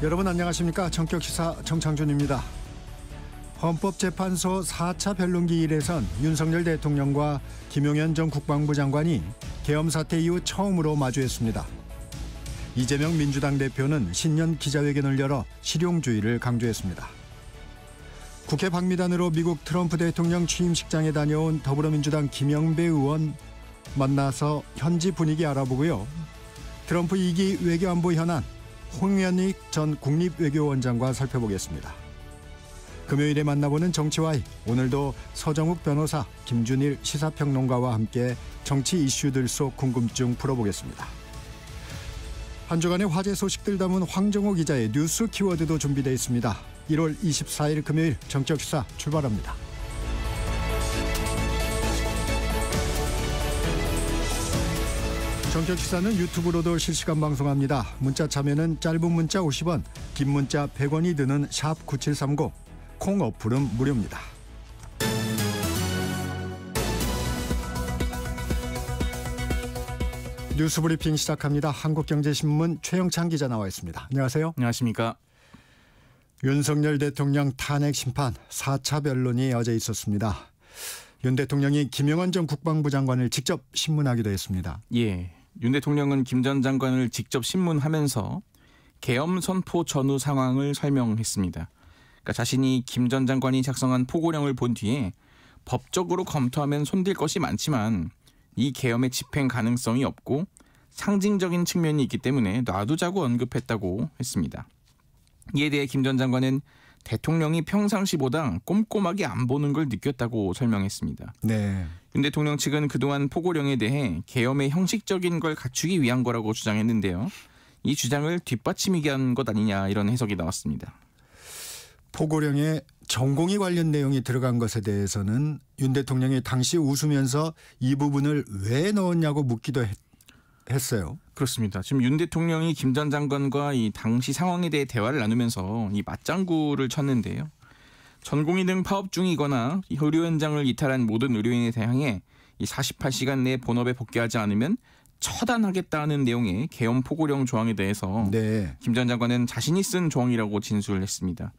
여러분 안녕하십니까. 정격시사 정창준입니다. 헌법재판소 4차 변론기일에선 윤석열 대통령과 김용현 전 국방부 장관이 계엄 사태 이후 처음으로 마주했습니다. 이재명 민주당 대표는 신년 기자회견을 열어 실용주의를 강조했습니다. 국회 방미단으로 미국 트럼프 대통령 취임식장에 다녀온 더불어민주당 김영배 의원 만나서 현지 분위기 알아보고요. 트럼프 2기 외교안보 현안 홍현익 전 국립외교원장과 살펴보겠습니다. 금요일에 만나보는 정치와이, 오늘도 서정욱 변호사, 김준일 시사평론가와 함께 정치 이슈들 속 궁금증 풀어보겠습니다. 한 주간의 화제 소식들 담은 황정호 기자의 뉴스 키워드도 준비되어 있습니다. 1월 24일 금요일 정적시사 출발합니다. 정격시사는 유튜브로도 실시간 방송합니다. 문자 참여는 짧은 문자 50원, 긴 문자 100원이 드는 샵 9730, 콩 어플은 무료입니다. 뉴스브리핑 시작합니다. 한국경제신문 최영찬 기자 나와 있습니다. 안녕하세요. 안녕하십니까. 윤석열 대통령 탄핵 심판 4차 변론이 어제 있었습니다. 윤 대통령이 김용현 전 국방부 장관을 직접 신문하기도 했습니다. 예, 윤 대통령은 김 전 장관을 직접 신문하면서 계엄 선포 전후 상황을 설명했습니다. 그러니까 자신이 김 전 장관이 작성한 포고령을 본 뒤에 법적으로 검토하면 손댈 것이 많지만 이 계엄의 집행 가능성이 없고 상징적인 측면이 있기 때문에 놔두자고 언급했다고 했습니다. 이에 대해 김 전 장관은 대통령이 평상시보다 꼼꼼하게 안 보는 걸 느꼈다고 설명했습니다. 네. 윤 대통령 측은 그동안 포고령에 대해 계엄의 형식적인 걸 갖추기 위한 거라고 주장했는데요. 이 주장을 뒷받침이게 한 것 아니냐, 이런 해석이 나왔습니다. 포고령에 전공이 관련 내용이 들어간 것에 대해서는 윤 대통령이 당시 웃으면서 이 부분을 왜 넣었냐고 묻기도 했어요. 그렇습니다. 지금 윤 대통령이 김 전 장관과 이 당시 상황에 대해 대화를 나누면서 이 맞장구를 쳤는데요. 전공의 등 파업 중이거나 의료 현장을 이탈한 모든 의료인에 대항해 이 48시간 내에 본업에 복귀하지 않으면 처단하겠다는 내용의 계엄 포고령 조항에 대해서 네. 김 전 장관은 자신이 쓴 조항이라고 진술을 했습니다.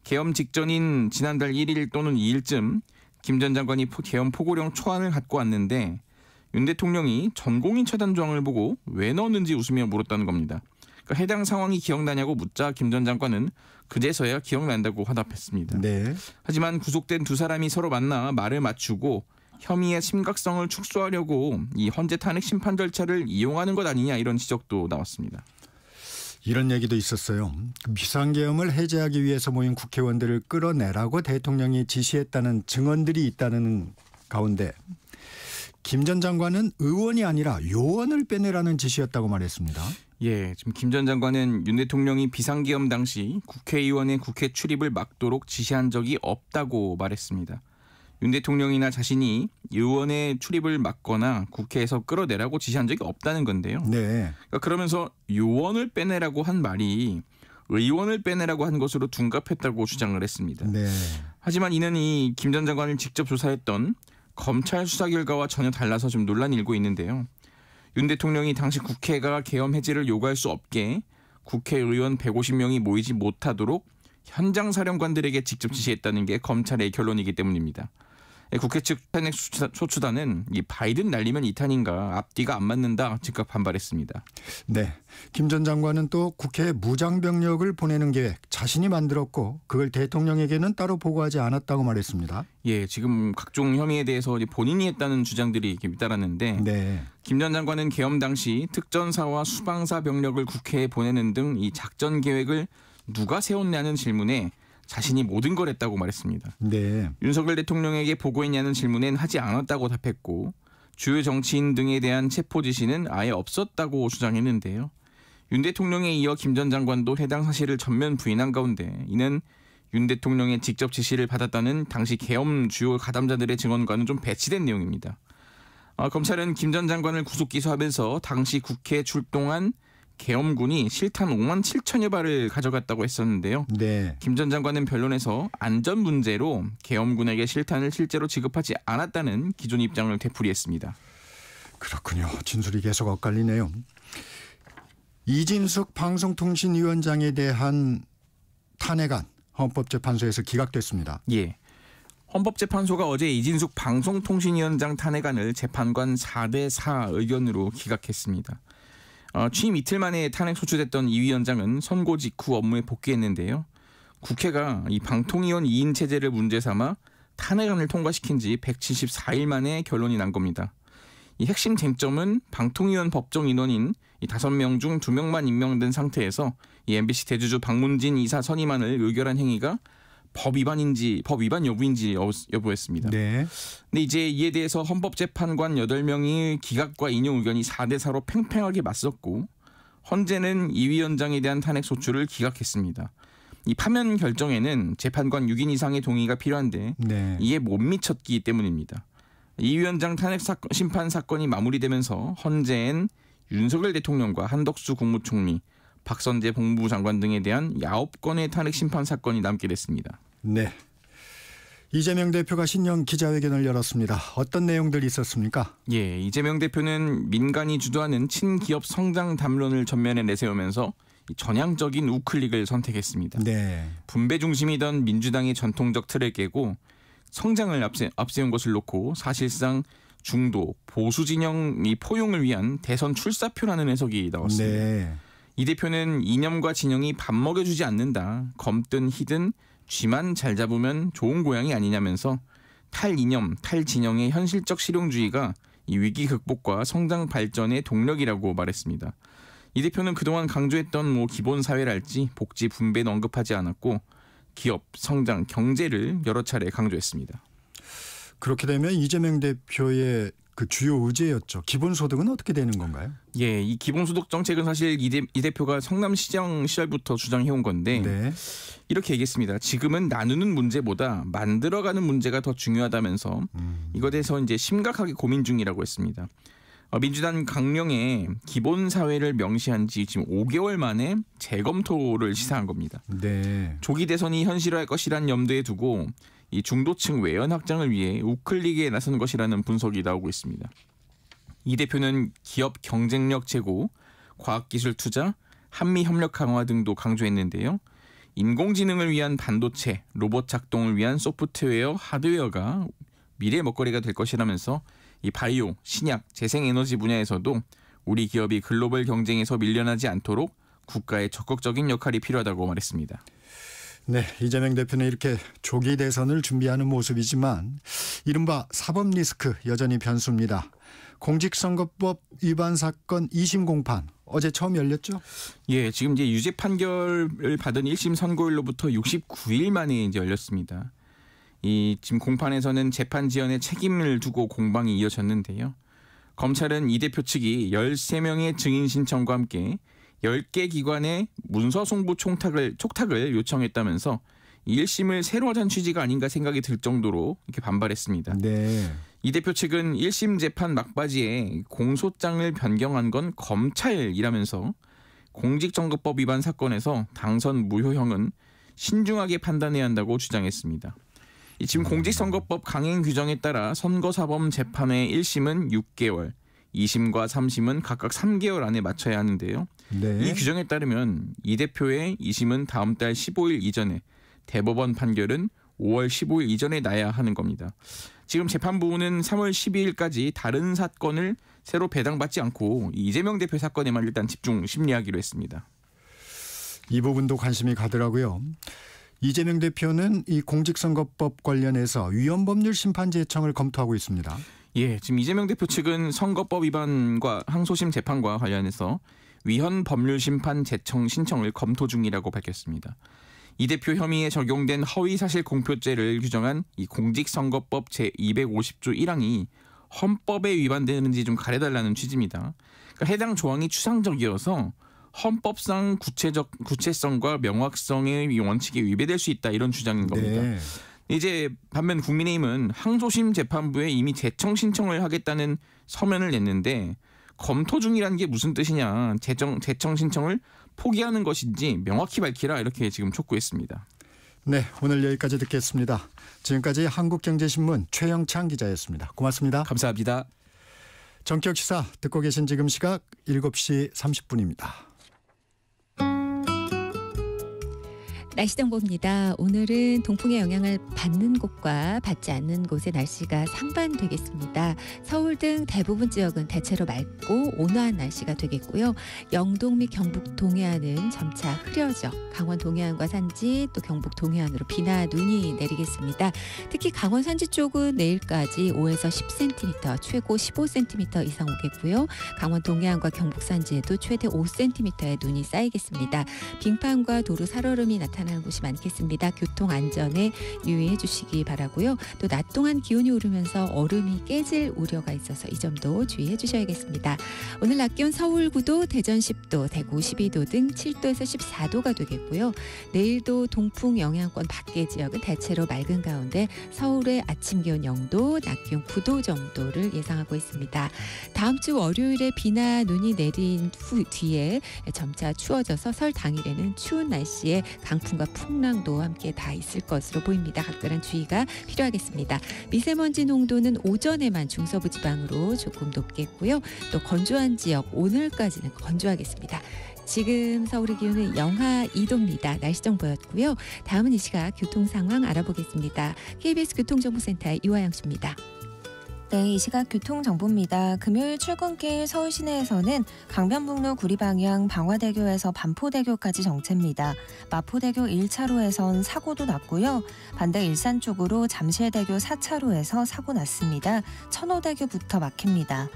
계엄 직전인 지난달 1일 또는 2일쯤 김 전 장관이 계엄 포고령 초안을 갖고 왔는데 윤 대통령이 전공인 처단 조항을 보고 왜 넣었는지 웃으며 물었다는 겁니다. 그러니까 해당 상황이 기억나냐고 묻자 김 전 장관은 그제서야 기억난다고 화답했습니다. 네. 하지만 구속된 두 사람이 서로 만나 말을 맞추고 혐의의 심각성을 축소하려고 이 헌재 탄핵 심판 절차를 이용하는 것 아니냐, 이런 지적도 나왔습니다. 이런 얘기도 있었어요. 비상계엄을 해제하기 위해서 모인 국회의원들을 끌어내라고 대통령이 지시했다는 증언들이 있다는 가운데 김 전 장관은 의원이 아니라 요원을 빼내라는 지시였다고 말했습니다. 예, 지금 김 전 장관은 윤 대통령이 비상계엄 당시 국회의원의 국회 출입을 막도록 지시한 적이 없다고 말했습니다. 윤 대통령이나 자신이 의원의 출입을 막거나 국회에서 끌어내라고 지시한 적이 없다는 건데요. 네. 그러니까 그러면서 요원을 빼내라고 한 말이 의원을 빼내라고 한 것으로 둔갑했다고 주장을 했습니다. 네. 하지만 이는 이 김 전 장관을 직접 조사했던 검찰 수사 결과와 전혀 달라서 좀 논란이 일고 있는데요. 윤 대통령이 당시 국회가 계엄 해제를 요구할 수 없게 국회의원 150명이 모이지 못하도록 현장 사령관들에게 직접 지시했다는 게 검찰의 결론이기 때문입니다. 국회 측 탄핵 소추단은 이 바이든 날리면 2탄인가 앞뒤가 안 맞는다 즉각 반발했습니다. 네. 김 전 장관은 또 국회에 무장병력을 보내는 계획 자신이 만들었고 그걸 대통령에게는 따로 보고하지 않았다고 말했습니다. 예, 지금 각종 혐의에 대해서 본인이 했다는 주장들이 이렇게 잇따랐는데 네. 김 전 장관은 계엄 당시 특전사와 수방사 병력을 국회에 보내는 등 이 작전 계획을 누가 세웠냐는 질문에 자신이 모든 걸 했다고 말했습니다. 네. 윤석열 대통령에게 보고했냐는 질문엔 하지 않았다고 답했고 주요 정치인 등에 대한 체포 지시는 아예 없었다고 주장했는데요. 윤 대통령에 이어 김 전 장관도 해당 사실을 전면 부인한 가운데 이는 윤 대통령의 직접 지시를 받았다는 당시 계엄 주요 가담자들의 증언과는 좀 배치된 내용입니다. 검찰은 김 전 장관을 구속 기소하면서 당시 국회에 출동한 계엄군이 실탄 5만 7천여 발을 가져갔다고 했었는데요. 네. 김 전 장관은 변론에서 안전 문제로 계엄군에게 실탄을 실제로 지급하지 않았다는 기존 입장을 되풀이했습니다. 그렇군요. 진술이 계속 엇갈리네요. 이진숙 방송통신위원장에 대한 탄핵안 헌법재판소에서 기각됐습니다. 예. 헌법재판소가 어제 이진숙 방송통신위원장 탄핵안을 재판관 4대4 의견으로 기각했습니다. 취임 이틀 만에 탄핵 소추됐던 이 위원장은 선고 직후 업무에 복귀했는데요. 국회가 이 방통위원 2인 체제를 문제 삼아 탄핵안을 통과시킨 지 174일 만에 결론이 난 겁니다. 이 핵심 쟁점은 방통위원 법정 인원인 이 5명 중 2명만 임명된 상태에서 이 MBC 대주주 박문진 이사 선임안을 의결한 행위가 법 위반 여부인지 여부였습니다. 네. 근데 이제 이에 대해서 헌법재판관 8명이 기각과 인용 의견이 4대4로 팽팽하게 맞섰고 헌재는 이 위원장에 대한 탄핵 소추를 기각했습니다. 이 파면 결정에는 재판관 6인 이상의 동의가 필요한데 네. 이에 못 미쳤기 때문입니다. 이 위원장 탄핵 심판 사건이 마무리되면서 헌재엔 윤석열 대통령과 한덕수 국무총리, 박선재 법무부 장관 등에 대한 9건의 탄핵 심판 사건이 남게 됐습니다. 네. 이재명 대표가 신년 기자회견을 열었습니다. 어떤 내용들이 있었습니까? 예, 이재명 대표는 민간이 주도하는 친기업 성장 담론을 전면에 내세우면서 전향적인 우클릭을 선택했습니다. 네. 분배 중심이던 민주당의 전통적 틀을 깨고 성장을 앞세운 것을 놓고 사실상 중도, 보수 진영이 포용을 위한 대선 출사표라는 해석이 나왔습니다. 네. 이 대표는 이념과 진영이 밥 먹여주지 않는다. 검든 희든 쥐만 잘 잡으면 좋은 고양이 아니냐면서 탈이념, 탈진영의 현실적 실용주의가 이 위기 극복과 성장 발전의 동력이라고 말했습니다. 이 대표는 그동안 강조했던 기본 사회랄지 복지 분배는 언급하지 않았고 기업, 성장, 경제를 여러 차례 강조했습니다. 그렇게 되면 이재명 대표의 그 주요 의제였죠. 기본소득은 어떻게 되는 건가요? 예, 이 기본소득 정책은 사실 이 대표가 성남시장 시절부터 주장해온 건데 네. 이렇게 얘기했습니다. 지금은 나누는 문제보다 만들어가는 문제가 더 중요하다면서 이것에 대해서 이제 심각하게 고민 중이라고 했습니다. 민주당 강령에 기본사회를 명시한 지 지금 5개월 만에 재검토를 시사한 겁니다. 네. 조기 대선이 현실화할 것이란 염두에 두고 이 중도층 외연 확장을 위해 우클릭에 나선 것이라는 분석이 나오고 있습니다. 이 대표는 기업 경쟁력 제고, 과학기술 투자, 한미 협력 강화 등도 강조했는데요. 인공지능을 위한 반도체, 로봇 작동을 위한 소프트웨어, 하드웨어가 미래 먹거리가 될 것이라면서 이 바이오, 신약, 재생에너지 분야에서도 우리 기업이 글로벌 경쟁에서 밀려나지 않도록 국가의 적극적인 역할이 필요하다고 말했습니다. 네, 이재명 대표는 이렇게 조기 대선을 준비하는 모습이지만 이른바 사법 리스크 여전히 변수입니다. 공직선거법 위반 사건 2심 공판 어제 처음 열렸죠? 예, 지금 이제 유죄 판결을 받은 1심 선고일로부터 69일 만에 이제 열렸습니다. 이 지금 공판에서는 재판 지연에 책임을 두고 공방이 이어졌는데요. 검찰은 이 대표 측이 13명의 증인 신청과 함께 10개 기관의 문서 송부 촉탁을 요청했다면서 1심을 새로 하자는 취지가 아닌가 생각이 들 정도로 이렇게 반발했습니다. 네. 이 대표 측은 1심 재판 막바지에 공소장을 변경한 건 검찰이라면서 공직선거법 위반 사건에서 당선 무효형은 신중하게 판단해야 한다고 주장했습니다. 지금 공직선거법 강행 규정에 따라 선거사범 재판의 1심은 6개월, 2심과 3심은 각각 3개월 안에 마쳐야 하는데요. 네. 이 규정에 따르면 이 대표의 2심은 다음 달 15일 이전에, 대법원 판결은 5월 15일 이전에 나야 하는 겁니다. 지금 재판부는 3월 12일까지 다른 사건을 새로 배당받지 않고 이재명 대표 사건에만 일단 집중 심리하기로 했습니다. 이 부분도 관심이 가더라고요. 이재명 대표는 이 공직선거법 관련해서 위헌법률 심판 제청을 검토하고 있습니다. 예, 지금 이재명 대표 측은 선거법 위반과 항소심 재판과 관련해서 위헌 법률 심판 제청 신청을 검토 중이라고 밝혔습니다. 이 대표 혐의에 적용된 허위사실 공표죄를 규정한 이 공직선거법 제250조 1항이 헌법에 위반되는지 좀 가려달라는 취지입니다. 그러니까 해당 조항이 추상적이어서 헌법상 구체성과 명확성의 원칙에 위배될 수 있다 이런 주장인 겁니다. 네. 이제 반면 국민의힘은 항소심 재판부에 이미 제청 신청을 하겠다는 서면을 냈는데 검토 중이라는 게 무슨 뜻이냐, 제청 신청을 포기하는 것인지 명확히 밝히라 이렇게 지금 촉구했습니다. 네, 오늘 여기까지 듣겠습니다. 지금까지 한국경제신문 최영창 기자였습니다. 고맙습니다. 감사합니다. 정격시사 듣고 계신 지금 시각 7시 30분입니다. 날씨 정보입니다. 오늘은 동풍의 영향을 받는 곳과 받지 않는 곳의 날씨가 상반되겠습니다. 서울 등 대부분 지역은 대체로 맑고 온화한 날씨가 되겠고요. 영동 및 경북 동해안은 점차 흐려져 강원 동해안과 산지 또 경북 동해안으로 비나 눈이 내리겠습니다. 특히 강원 산지 쪽은 내일까지 5에서 10cm, 최고 15cm 이상 오겠고요. 강원 동해안과 경북 산지에도 최대 5cm의 눈이 쌓이겠습니다. 빙판과 도로 살얼음이 나타나는 곳이 많겠습니다. 교통 안전에 유의해 주시기 바라고요. 또 낮 동안 기온이 오르면서 얼음이 깨질 우려가 있어서 이 점도 주의해 주셔야겠습니다. 오늘 낮 기온 서울 9도, 대전 10도, 대구 12도 등 7도에서 14도가 되겠고요. 내일도 동풍 영향권 밖의 지역은 대체로 맑은 가운데 서울의 아침 기온 0도, 낮 기온 9도 정도를 예상하고 있습니다. 다음 주 월요일에 비나 눈이 내린 뒤에 점차 추워져서 설 당일에는 추운 날씨에 강풍과 풍랑도 함께 다 있을 것으로 보입니다. 각별한 주의가 필요하겠습니다. 미세먼지 농도는 오전에만 중서부 지방으로 조금 높겠고요. 또 건조한 지역 오늘까지는 건조하겠습니다. 지금 서울의 기온은 영하 2도입니다. 날씨 정보였고요. 다음은 이 시각 교통 상황 알아보겠습니다. KBS 교통정보센터의 이화영 씨입니다. 네, 이 시각 교통정보입니다. 금요일 출근길 서울 시내에서는 강변북로 구리방향 방화대교에서 반포대교까지 정체입니다. 마포대교 1차로에선 사고도 났고요. 반대 일산 쪽으로 잠실대교 4차로에서 사고 났습니다. 천호대교부터 막힙니다.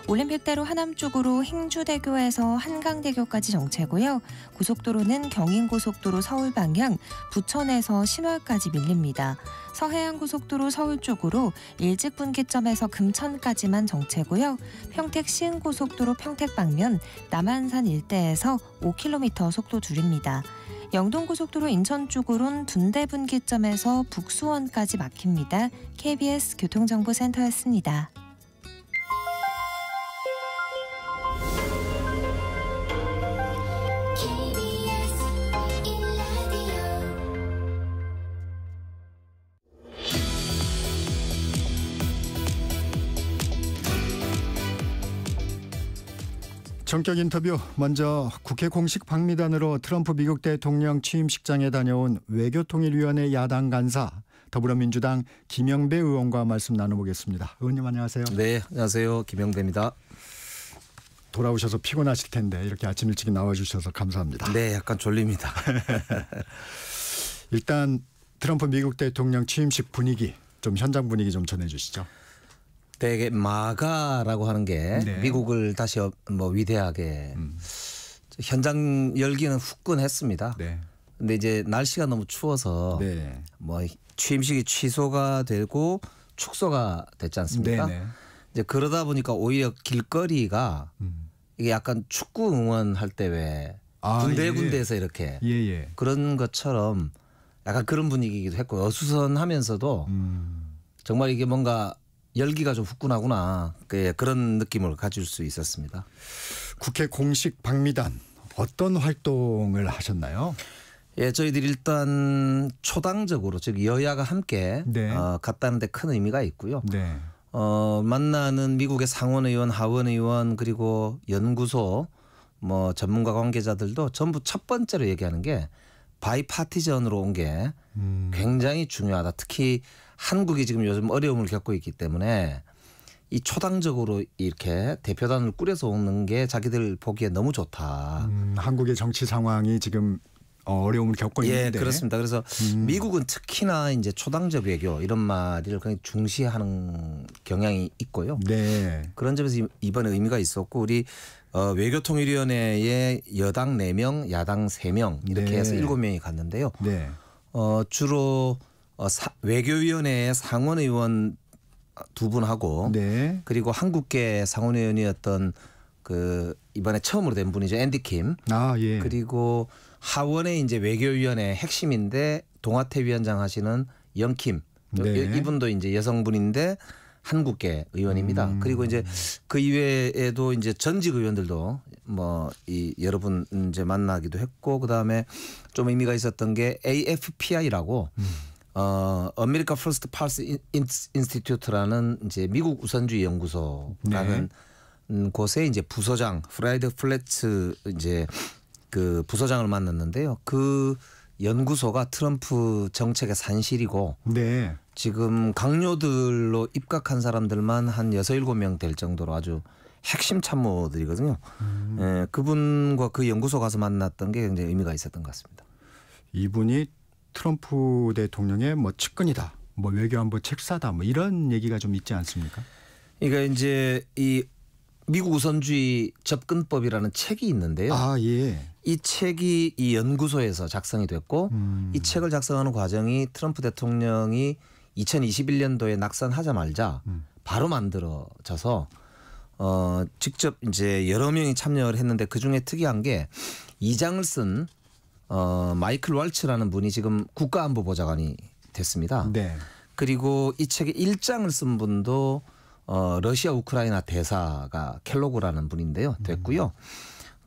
올림픽대로 하남 쪽으로 행주대교에서 한강대교까지 정체고요. 고속도로는 경인고속도로 서울 방향 부천에서 신월까지 밀립니다. 서해안고속도로 서울 쪽으로 일직분기점에서 금천까지만 정체고요. 평택 시흥고속도로 평택 방면 남한산 일대에서 5km 속도 줄입니다. 영동고속도로 인천 쪽으론 둔대분기점에서 북수원까지 막힙니다. KBS 교통정보센터였습니다. 전격 인터뷰 먼저 국회 공식 방미단으로 트럼프 미국 대통령 취임식장에 다녀온 외교통일위원회 야당 간사 더불어민주당 김영배 의원과 말씀 나눠보겠습니다. 의원님 안녕하세요. 네, 안녕하세요. 김영배입니다. 돌아오셔서 피곤하실 텐데 이렇게 아침 일찍 나와주셔서 감사합니다. 네, 약간 졸립니다. 일단 트럼프 미국 대통령 취임식 분위기 좀 현장 분위기 좀 전해주시죠. 되게 마가라고 하는 게 네. 미국을 다시 위대하게 현장 열기는 후끈했습니다. 네. 근데 이제 날씨가 너무 추워서 네. 취임식이 취소가 되고 축소가 됐지 않습니까? 네. 이제 그러다 보니까 오히려 길거리가 이게 약간 축구 응원할 때 왜 군데군데에서 이렇게 예. 그런 것처럼 약간 그런 분위기이기도 했고 어수선하면서도 정말 이게 뭔가 열기가 좀 후끈하구나 그런 느낌을 가질 수 있었습니다. 국회 공식 방미단 어떤 활동을 하셨나요? 예, 저희들이 일단 초당적으로 즉 여야가 함께 네. 갔다는 데 큰 의미가 있고요. 네. 만나는 미국의 상원의원, 하원의원 그리고 연구소 전문가 관계자들도 전부 첫 번째로 얘기하는 게 바이파티전으로 온 게 굉장히 중요하다. 특히 한국이 지금 요즘 어려움을 겪고 있기 때문에 이 초당적으로 이렇게 대표단을 꾸려서 오는 게 자기들 보기에 너무 좋다. 한국의 정치 상황이 지금 어려움을 겪고 있는데. 예, 그렇습니다. 그래서 미국은 특히나 이제 초당적 외교 이런 말을 굉장히 중시하는 경향이 있고요. 네. 그런 점에서 이번에 의미가 있었고 우리 외교통일위원회에 여당 4명, 야당 3명 이렇게 네. 해서 7명이 갔는데요. 네. 주로 외교위원회의 상원의원 2분하고 네. 그리고 한국계 상원의원이었던 이번에 처음으로 된 분이죠. 앤디 킴. 아, 예. 그리고 하원의 이제 외교위원회 핵심인데 동아태 위원장 하시는 영킴. 네. 이분도 이제 여성분인데 한국계 의원입니다. 그리고 이제 그 이외에도 이제 전직 의원들도 여러분 이제 만나기도 했고 그다음에 좀 의미가 있었던 게 AFPI라고 아메리카 퍼스트 팔스 인스티튜트라는 이제 미국 우선주의 연구소라는 곳에 이제 부소장 프라이드 플래츠 이제 그 부소장을 만났는데요. 그 연구소가 트럼프 정책의 산실이고 네. 지금 강요들로 입각한 사람들만 한 6, 7명 될 정도로 아주 핵심 참모들이거든요. 예, 그분과 그 연구소 가서 만났던 게 굉장히 의미가 있었던 것 같습니다. 이분이 트럼프 대통령의 뭐 측근이다, 뭐 외교안보 책사다, 뭐 이런 얘기가 좀 있지 않습니까? 그러니까 이제 이 미국 우선주의 접근법이라는 책이 있는데요. 아, 예. 이 책이 이 연구소에서 작성이 됐고 이 책을 작성하는 과정이 트럼프 대통령이 2021년도에 낙선하자마자 바로 만들어져서 직접 이제 여러 명이 참여를 했는데 그 중에 특이한 게 2장을 쓴 마이클 왈츠라는 분이 지금 국가안보보좌관이 됐습니다. 네. 그리고 이 책의 1장을 쓴 분도 러시아 우크라이나 대사가 켈로그라는 분인데요. 됐고요.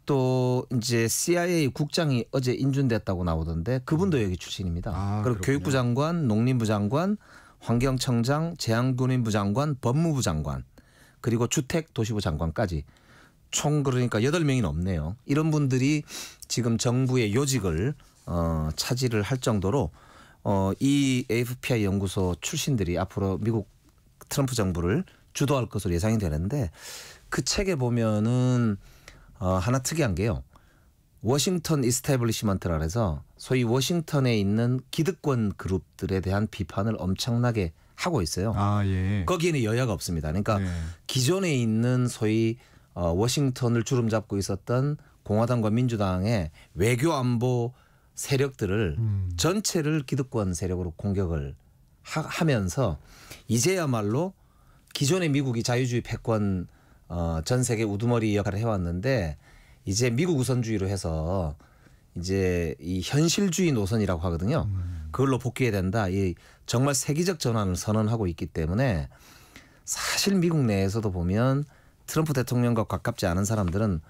또 이제 CIA 국장이 어제 인준됐다고 나오던데 그분도 여기 출신입니다. 아, 그리고 그렇군요. 교육부 장관, 농림부 장관, 환경청장, 제한군인부 장관, 법무부 장관 그리고 주택도시부 장관까지 총 그러니까 8명이 넘네요. 이런 분들이 지금 정부의 요직을 차지를 할 정도로 이 AFPI 연구소 출신들이 앞으로 미국 트럼프 정부를 주도할 것으로 예상이 되는데 그 책에 보면은 하나 특이한 게요. 워싱턴 이스태블리시먼트라 해서 소위 워싱턴에 있는 기득권 그룹들에 대한 비판을 엄청나게 하고 있어요. 아, 예. 거기에는 여야가 없습니다. 그러니까 네. 기존에 있는 소위 워싱턴을 주름 잡고 있었던 공화당과 민주당의 외교 안보 세력들을 전체를 기득권 세력으로 공격을 하면서 이제야말로 기존의 미국이 자유주의 패권 전 세계 우두머리 역할을 해왔는데 이제 미국 우선주의로 해서 이제 이 현실주의 노선이라고 하거든요. 그걸로 복귀해야 된다. 이 정말 세계적 전환을 선언하고 있기 때문에 사실 미국 내에서도 보면 트럼프 대통령과 가깝지 않은 사람들은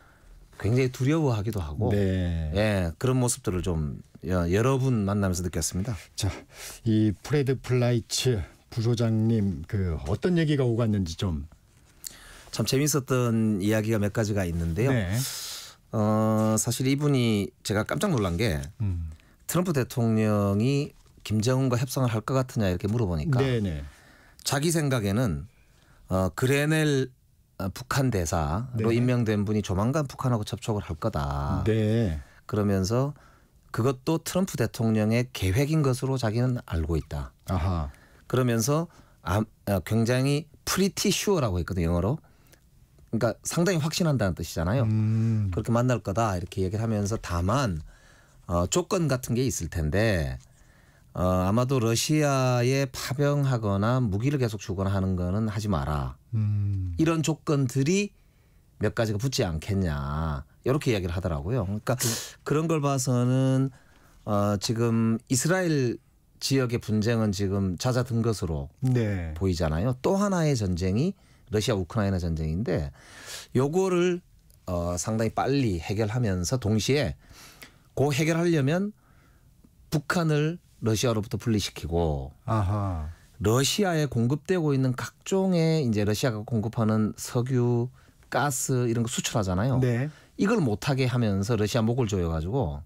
굉장히 두려워하기도 하고 네. 예, 그런 모습들을 좀 여러 분 만나면서 느꼈습니다. 자, 이 프레드 플라이츠 부소장님 그 어떤 얘기가 오갔는지 좀. 참 재밌었던 이야기가 몇 가지가 있는데요. 네. 사실 이분이 제가 깜짝 놀란 게 트럼프 대통령이 김정은과 협상을 할 것 같으냐 이렇게 물어보니까 네네. 자기 생각에는 그레넬 북한 대사로 네. 임명된 분이 조만간 북한하고 접촉을 할 거다. 네. 그러면서 그것도 트럼프 대통령의 계획인 것으로 자기는 알고 있다. 아하. 그러면서 굉장히 pretty sure라고 했거든요, 영어로. 그러니까 상당히 확신한다는 뜻이잖아요. 그렇게 만날 거다 이렇게 얘기를 하면서 다만 조건 같은 게 있을 텐데 아마도 러시아에 파병하거나 무기를 계속 주거나 하는 거는 하지 마라. 이런 조건들이 몇 가지가 붙지 않겠냐 이렇게 이야기를 하더라고요. 그러니까 그런 걸 봐서는 지금 이스라엘 지역의 분쟁은 지금 잦아든 것으로 네. 보이잖아요. 또 하나의 전쟁이 러시아 우크라이나 전쟁인데 요거를 상당히 빨리 해결하면서 동시에 그 해결하려면 북한을 러시아로부터 분리시키고 아하. 러시아에 공급되고 있는 각종의 이제 러시아가 공급하는 석유, 가스 이런 거 수출하잖아요. 네. 이걸 못하게 하면서 러시아 목을 조여가지고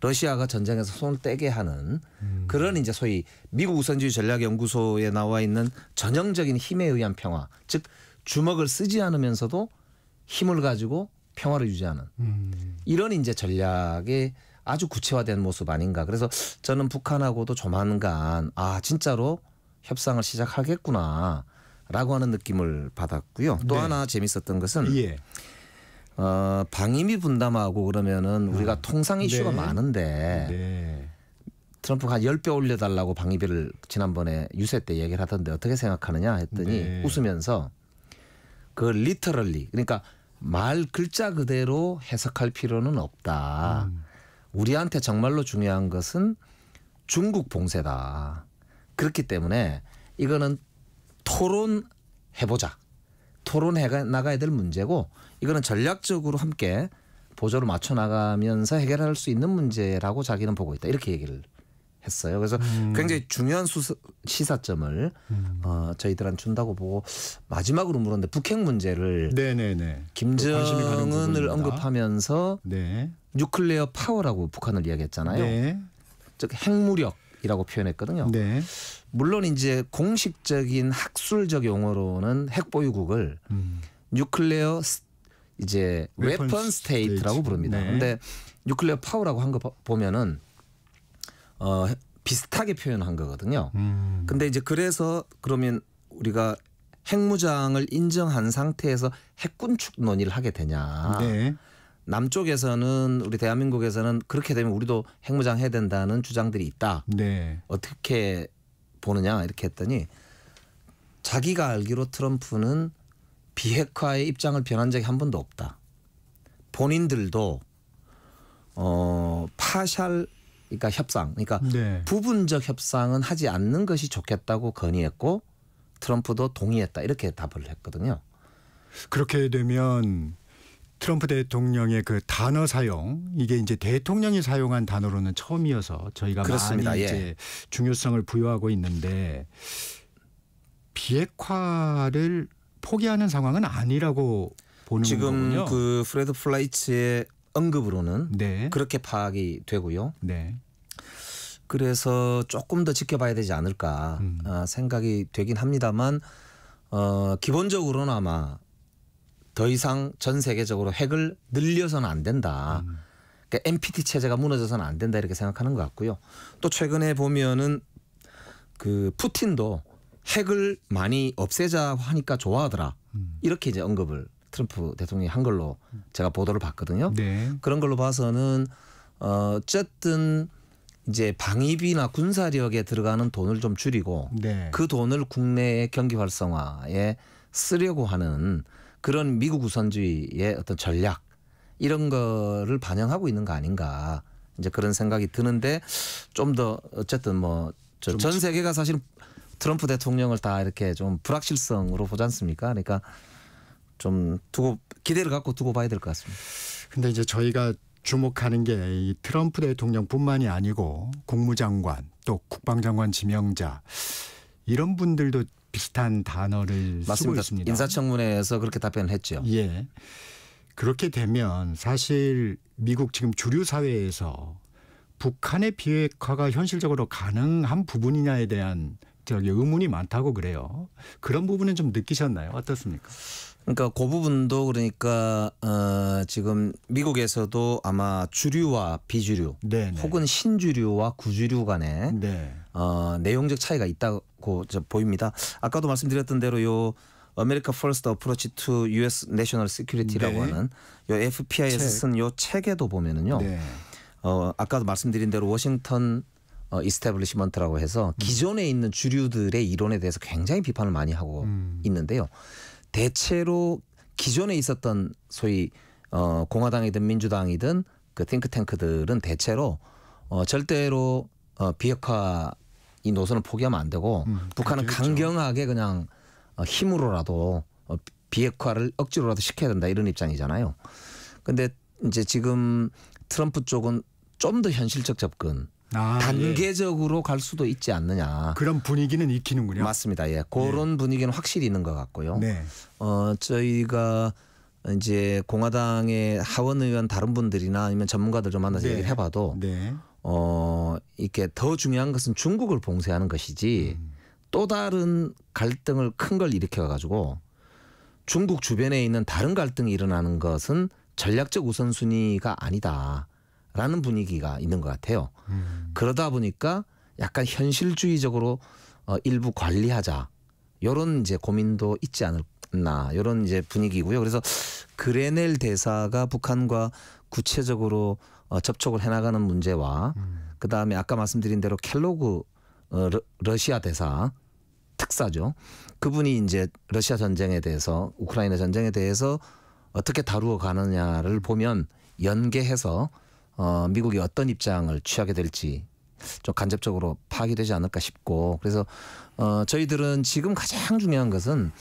러시아가 전쟁에서 손을 떼게 하는 그런 이제 소위 미국 우선주의 전략연구소에 나와 있는 전형적인 힘에 의한 평화, 즉 주먹을 쓰지 않으면서도 힘을 가지고 평화를 유지하는 이런 이제 전략의 아주 구체화된 모습 아닌가. 그래서 저는 북한하고도 조만간 진짜로 협상을 시작하겠구나라고 하는 느낌을 받았고요. 또 네. 하나 재밌었던 것은 예. 방위비 분담하고 그러면은 우리가 통상 이슈가 네. 많은데 네. 트럼프가 한 10배 올려달라고 방위비를 지난번에 유세 때 얘기를 하던데 어떻게 생각하느냐 했더니 네. 웃으면서 그 리터럴리 그러니까 말 글자 그대로 해석할 필요는 없다. 우리한테 정말로 중요한 것은 중국 봉쇄다. 그렇기 때문에 이거는 토론해보자. 토론해 나가야 될 문제고 이거는 전략적으로 함께 보조를 맞춰 나가면서 해결할 수 있는 문제라고 자기는 보고 있다. 이렇게 얘기를 했어요. 그래서 굉장히 중요한 시사점을 저희들한테 준다고 보고 마지막으로 물었는데 북핵 문제를 네네네. 관심이 가는 김정은을 부분입니다. 언급하면서 네. 뉴클레어 파워라고 북한을 이야기했잖아요. 네. 즉 핵무력이라고 표현했거든요. 네. 물론 이제 공식적인 학술적 용어로는 핵보유국을 뉴클레어 이제 웨펀 스테이트라고 부릅니다. 네. 근데 뉴클레어 파워라고 한 거 보면은 비슷하게 표현한 거거든요. 근데 이제 그래서 그러면 우리가 핵무장을 인정한 상태에서 핵군축 논의를 하게 되냐. 네. 남쪽에서는 우리 대한민국에서는 그렇게 되면 우리도 핵무장 해야 된다는 주장들이 있다. 네. 어떻게 보느냐 이렇게 했더니 자기가 알기로 트럼프는 비핵화의 입장을 변한 적이 한 번도 없다. 본인들도 파샬 그러니까 협상 그러니까 네. 부분적 협상은 하지 않는 것이 좋겠다고 건의했고 트럼프도 동의했다 이렇게 답을 했거든요. 그렇게 되면 트럼프 대통령의 그 단어 사용 이게 이제 대통령이 사용한 단어로는 처음이어서 저희가 그렇습니다. 많이 예. 이제 중요성을 부여하고 있는데 비핵화를 포기하는 상황은 아니라고 보는 지금 거군요. 그 프레드 플라이츠의 언급으로는 네. 그렇게 파악이 되고요. 네. 그래서 조금 더 지켜봐야 되지 않을까 생각이 되긴 합니다만 기본적으로는 아마 더 이상 전 세계적으로 핵을 늘려서는 안 된다. 그러니까 NPT 체제가 무너져서는 안 된다 이렇게 생각하는 것 같고요. 또 최근에 보면은 그 푸틴도 핵을 많이 없애자 하니까 좋아하더라. 이렇게 이제 언급을 트럼프 대통령이 한 걸로 제가 보도를 봤거든요. 네. 그런 걸로 봐서는 어쨌든 이제 방위비나 군사력에 들어가는 돈을 좀 줄이고 네. 그 돈을 국내의 경기 활성화에 쓰려고 하는 그런 미국 우선주의의 어떤 전략 이런 거를 반영하고 있는 거 아닌가 이제 그런 생각이 드는데 좀 더 어쨌든 뭐 전 세계가 사실 트럼프 대통령을 다 이렇게 좀 불확실성으로 보지 않습니까? 그러니까 좀 두고 기대를 갖고 두고 봐야 될 것 같습니다. 근데 이제 저희가 주목하는 게 이 트럼프 대통령뿐만이 아니고 국무장관 또 국방장관 지명자 이런 분들도 비슷한 단어를 쓰고 맞습니다. 있습니다. 인사청문회에서 그렇게 답변했죠. 예. 그렇게 되면 사실 미국 지금 주류 사회에서 북한의 비핵화가 현실적으로 가능한 부분이냐에 대한 의문이 많다고 그래요. 그런 부분은 좀 느끼셨나요? 어떻습니까? 그러니까 그 부분도 그러니까 지금 미국에서도 아마 주류와 비주류 네네. 혹은 신주류와 구주류 간에 네. 내용적 차이가 있다고 보입니다. 아까도 말씀드렸던 대로 요 America First Approach to U.S. National Security라고 네. 하는 요 FPI에서 쓴 요 책에도 보면은요. 네. 아까도 말씀드린 대로 워싱턴 이스태블리시먼트라고 해서 기존에 있는 주류들의 이론에 대해서 굉장히 비판을 많이 하고 있는데요. 대체로 기존에 있었던 소위 공화당이든 민주당이든 그 띵크탱크들은 대체로 절대로 비핵화 이 노선을 포기하면 안 되고 북한은 그렇죠. 강경하게 그냥 힘으로라도 비핵화를 억지로라도 시켜야 된다 이런 입장이잖아요. 근데 이제 지금 트럼프 쪽은 좀 더 현실적 접근 단계적으로 예. 갈 수도 있지 않느냐. 그런 분위기는 익히는군요. 맞습니다. 예. 그런 분위기는 확실히 있는 것 같고요. 네. 저희가 이제 공화당의 하원 의원 다른 분들이나 아니면 전문가들 좀 만나서 네. 얘기를 해봐도 네. 이게 더 중요한 것은 중국을 봉쇄하는 것이지 또 다른 갈등을 큰 걸 일으켜 가지고 중국 주변에 있는 다른 갈등이 일어나는 것은 전략적 우선순위가 아니다라는 분위기가 있는 것 같아요. 그러다 보니까 약간 현실주의적으로 일부 관리하자 이런 이제 고민도 있지 않나 이런 이제 분위기고요. 그래서 그레넬 대사가 북한과 구체적으로 접촉을 해나가는 문제와 그 다음에 아까 말씀드린 대로 켈로그 러시아 대사 특사죠. 그분이 이제 러시아 전쟁에 대해서 우크라이나 전쟁에 대해서 어떻게 다루어 가느냐를 보면 연계해서 미국이 어떤 입장을 취하게 될지 좀 간접적으로 파악이 되지 않을까 싶고 그래서 저희들은 지금 가장 중요한 것은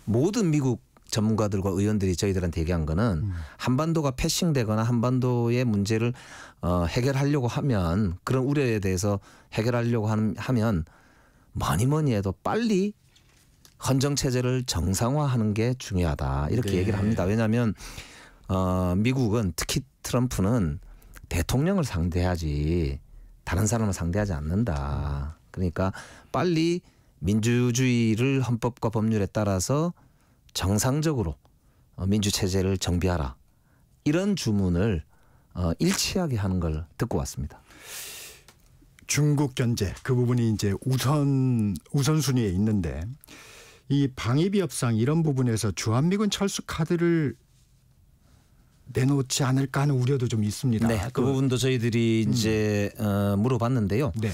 모든 미국 전문가들과 의원들이 저희들한테 얘기한 거는 한반도가 패싱되거나 한반도의 문제를 해결하려고 하면 그런 우려에 대해서 해결하려고 하면 뭐니 해도 빨리 헌정체제를 정상화하는 게 중요하다 이렇게 네. 얘기를 합니다. 왜냐하면 미국은 특히 트럼프는 대통령을 상대하지 다른 사람을 상대하지 않는다. 그러니까 빨리 민주주의를 헌법과 법률에 따라서 정상적으로 민주체제를 정비하라. 이런 주문을 일치하게 하는 걸 듣고 왔습니다. 중국 견제 그 부분이 이제 우선순위에 있는데 이 방위비 협상 이런 부분에서 주한미군 철수 카드를 내놓지 않을까 하는 우려도 좀 있습니다. 네, 그 부분도 저희들이 이제 물어봤는데요. 네.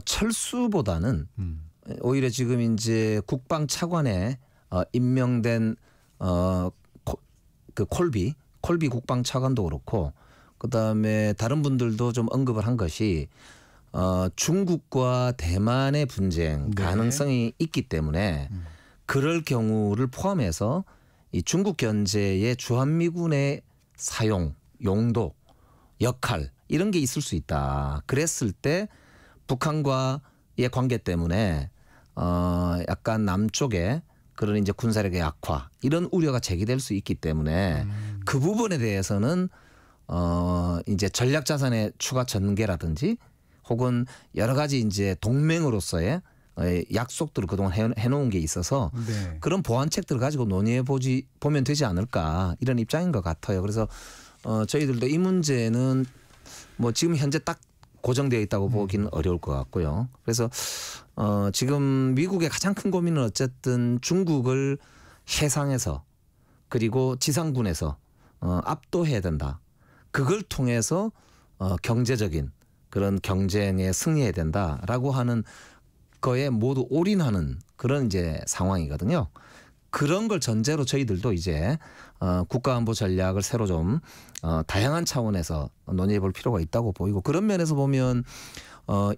철수보다는 오히려 지금 이제 국방 차관에 임명된 그 콜비 국방 차관도 그렇고 그다음에 다른 분들도 좀 언급을 한 것이 중국과 대만의 분쟁 네. 가능성이 있기 때문에 그럴 경우를 포함해서 이 중국 견제의 주한미군의 사용, 용도, 역할 이런 게 있을 수 있다. 그랬을 때 북한과의 관계 때문에 약간 남쪽에 그런 이제 군사력의 약화 이런 우려가 제기될 수 있기 때문에 그 부분에 대해서는 이제 전략 자산의 추가 전개라든지 혹은 여러 가지 이제 동맹으로서의 약속들을 그동안 해놓은 게 있어서 네. 그런 보완책들을 가지고 보면 되지 않을까 이런 입장인 것 같아요. 그래서 저희들도 이 문제는 뭐 지금 현재 딱 고정되어 있다고 보기는 어려울 것 같고요. 그래서 지금 미국의 가장 큰 고민은 어쨌든 중국을 해상에서 그리고 지상군에서 압도해야 된다. 그걸 통해서 경제적인 그런 경쟁에 승리해야 된다라고 하는 거에 모두 올인하는 그런 이제 상황이거든요. 그런 걸 전제로 저희들도 이제 국가안보 전략을 새로 좀 다양한 차원에서 논의해 볼 필요가 있다고 보이고 그런 면에서 보면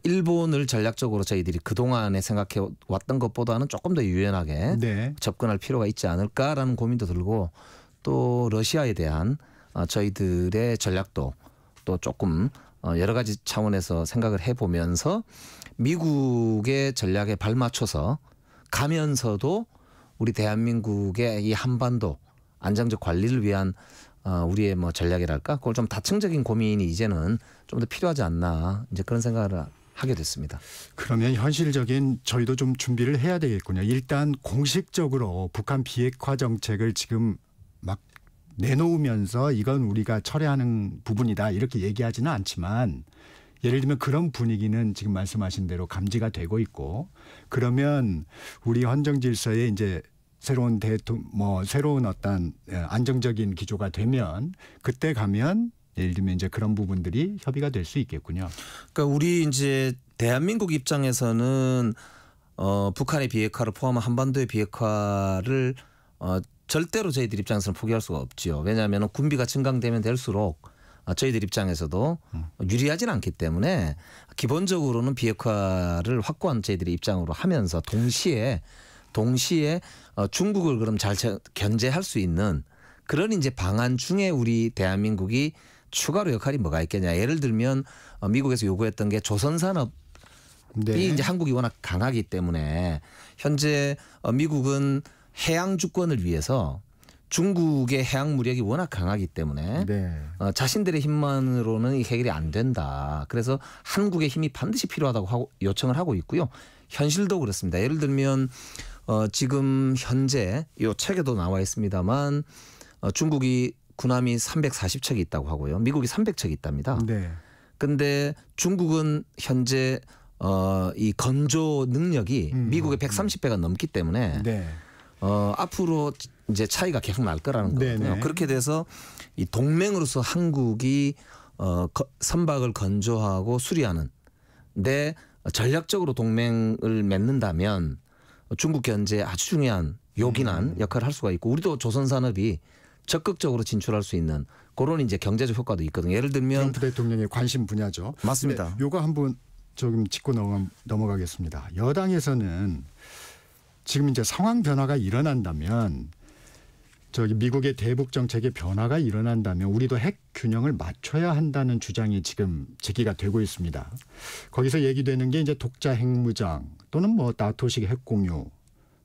일본을 전략적으로 저희들이 그동안에 생각해 왔던 것보다는 조금 더 유연하게 네. 접근할 필요가 있지 않을까라는 고민도 들고 또 러시아에 대한 저희들의 전략도 또 조금 여러 가지 차원에서 생각을 해보면서 미국의 전략에 발맞춰서 가면서도 우리 대한민국의 이 한반도 안정적 관리를 위한 우리의 뭐 전략이랄까 그걸 좀 다층적인 고민이 이제는 좀 더 필요하지 않나 이제 그런 생각을 하게 됐습니다. 그러면 현실적인 저희도 좀 준비를 해야 되겠군요. 일단 공식적으로 북한 비핵화 정책을 지금 막 내놓으면서 이건 우리가 철회하는 부분이다 이렇게 얘기하지는 않지만 예를 들면 그런 분위기는 지금 말씀하신 대로 감지가 되고 있고 그러면 우리 헌정 질서에 이제 새로운 새로운 어떤 안정적인 기조가 되면 그때 가면 예를 들면 이제 그런 부분들이 협의가 될 수 있겠군요. 그러니까 우리 이제 대한민국 입장에서는 북한의 비핵화를 포함한 한반도의 비핵화를 절대로 저희들 입장에서는 포기할 수가 없지요. 왜냐하면 군비가 증강되면 될수록 저희들 입장에서도 유리하지는 않기 때문에 기본적으로는 비핵화를 확고한 저희들의 입장으로 하면서 동시에 중국을 그럼 잘 견제할 수 있는 그런 이제 방안 중에 우리 대한민국이 추가로 역할이 뭐가 있겠냐. 예를 들면 미국에서 요구했던 게 조선산업이 네. 이제 한국이 워낙 강하기 때문에 현재 미국은 해양 주권을 위해서 중국의 해양 무력이 워낙 강하기 때문에 네. 자신들의 힘만으로는 이 해결이 안 된다. 그래서 한국의 힘이 반드시 필요하다고 요청을 하고 있고요. 현실도 그렇습니다. 예를 들면 지금 현재 이 책에도 나와 있습니다만 중국이 군함이 340척이 있다고 하고요. 미국이 300척이 있답니다. 네. 근데 중국은 현재 이 건조 능력이 미국의 130배가 넘기 때문에 네. 앞으로 이제 차이가 계속 날 거라는 거거든요. 네네. 그렇게 돼서 이 동맹으로서 한국이 선박을 건조하고 수리하는 데 전략적으로 동맹을 맺는다면 중국 견제에 아주 중요한 요긴한 역할을 할 수가 있고 우리도 조선산업이 적극적으로 진출할 수 있는 그런 이제 경제적 효과도 있거든요. 예를 들면 트럼프 대통령의 관심 분야죠. 맞습니다. 네, 요거 한번 조금 짚고 넘어가겠습니다. 여당에서는 지금 이제 상황 변화가 일어난다면 미국의 대북 정책의 변화가 일어난다면 우리도 핵 균형을 맞춰야 한다는 주장이 지금 제기가 되고 있습니다. 거기서 얘기되는 게 이제 독자 핵무장 또는 뭐 나토식 핵 공유,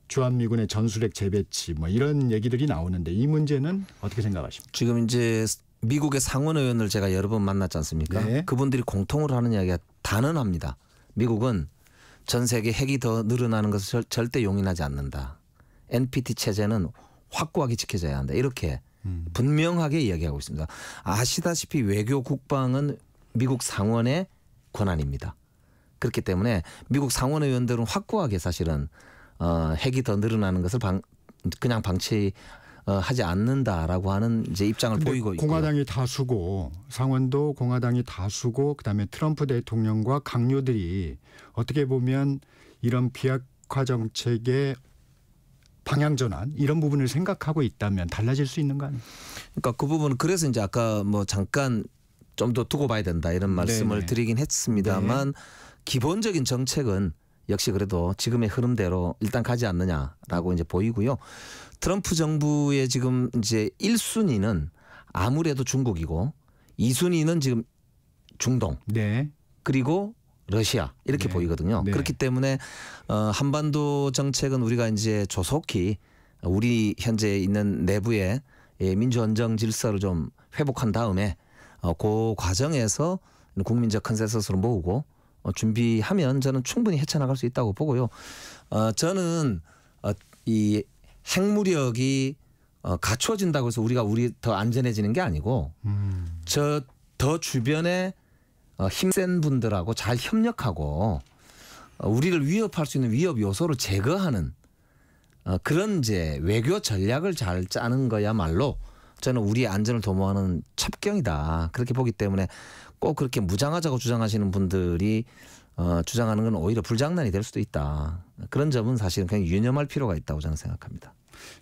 주한미군의 전술핵 재배치 뭐 이런 얘기들이 나오는데 이 문제는 어떻게 생각하십니까? 지금 이제 미국의 상원 의원을 제가 여러 번 만났지 않습니까? 네. 그분들이 공통으로 하는 이야기가 단언합니다. 미국은 전 세계 핵이 더 늘어나는 것을 절대 용인하지 않는다. NPT 체제는 확고하게 지켜져야 한다. 이렇게 분명하게 이야기하고 있습니다. 아시다시피 외교 국방은 미국 상원의 권한입니다. 그렇기 때문에 미국 상원 의원들은 확고하게 사실은 핵이 더 늘어나는 것을 그냥 방치하지 않는다라고 하는 이제 입장을 보이고 있고요. 공화당이 다수고 상원도 공화당이 다수고 그다음에 트럼프 대통령과 강요들이 어떻게 보면 이런 비핵화 정책의 방향 전환 이런 부분을 생각하고 있다면 달라질 수 있는 거 아니에요? 그러니까 그 부분은 그래서 이제 아까 뭐 잠깐 좀 더 두고 봐야 된다 이런 말씀을 네네. 드리긴 했습니다만 기본적인 정책은 역시 그래도 지금의 흐름대로 일단 가지 않느냐라고 이제 보이고요. 트럼프 정부의 지금 이제 1순위는 아무래도 중국이고 2순위는 지금 중동 네. 그리고 러시아 이렇게 네. 보이거든요. 네. 그렇기 때문에 한반도 정책은 우리가 이제 조속히 우리 현재 있는 내부의 민주헌정 질서를 좀 회복한 다음에 그 과정에서 국민적 컨센서스를 모으고 준비하면 저는 충분히 헤쳐나갈 수 있다고 보고요. 저는 이 핵무력이 갖추어진다고 해서 우리 더 안전해지는 게 아니고 저 더 주변에 힘센 분들하고 잘 협력하고 우리를 위협할 수 있는 위협 요소를 제거하는 그런 이제 외교 전략을 잘 짜는 거야말로 저는 우리의 안전을 도모하는 첩경이다. 그렇게 보기 때문에 꼭 그렇게 무장하자고 주장하시는 분들이 주장하는 건 오히려 불장난이 될 수도 있다. 그런 점은 사실은 그냥 유념할 필요가 있다고 저는 생각합니다.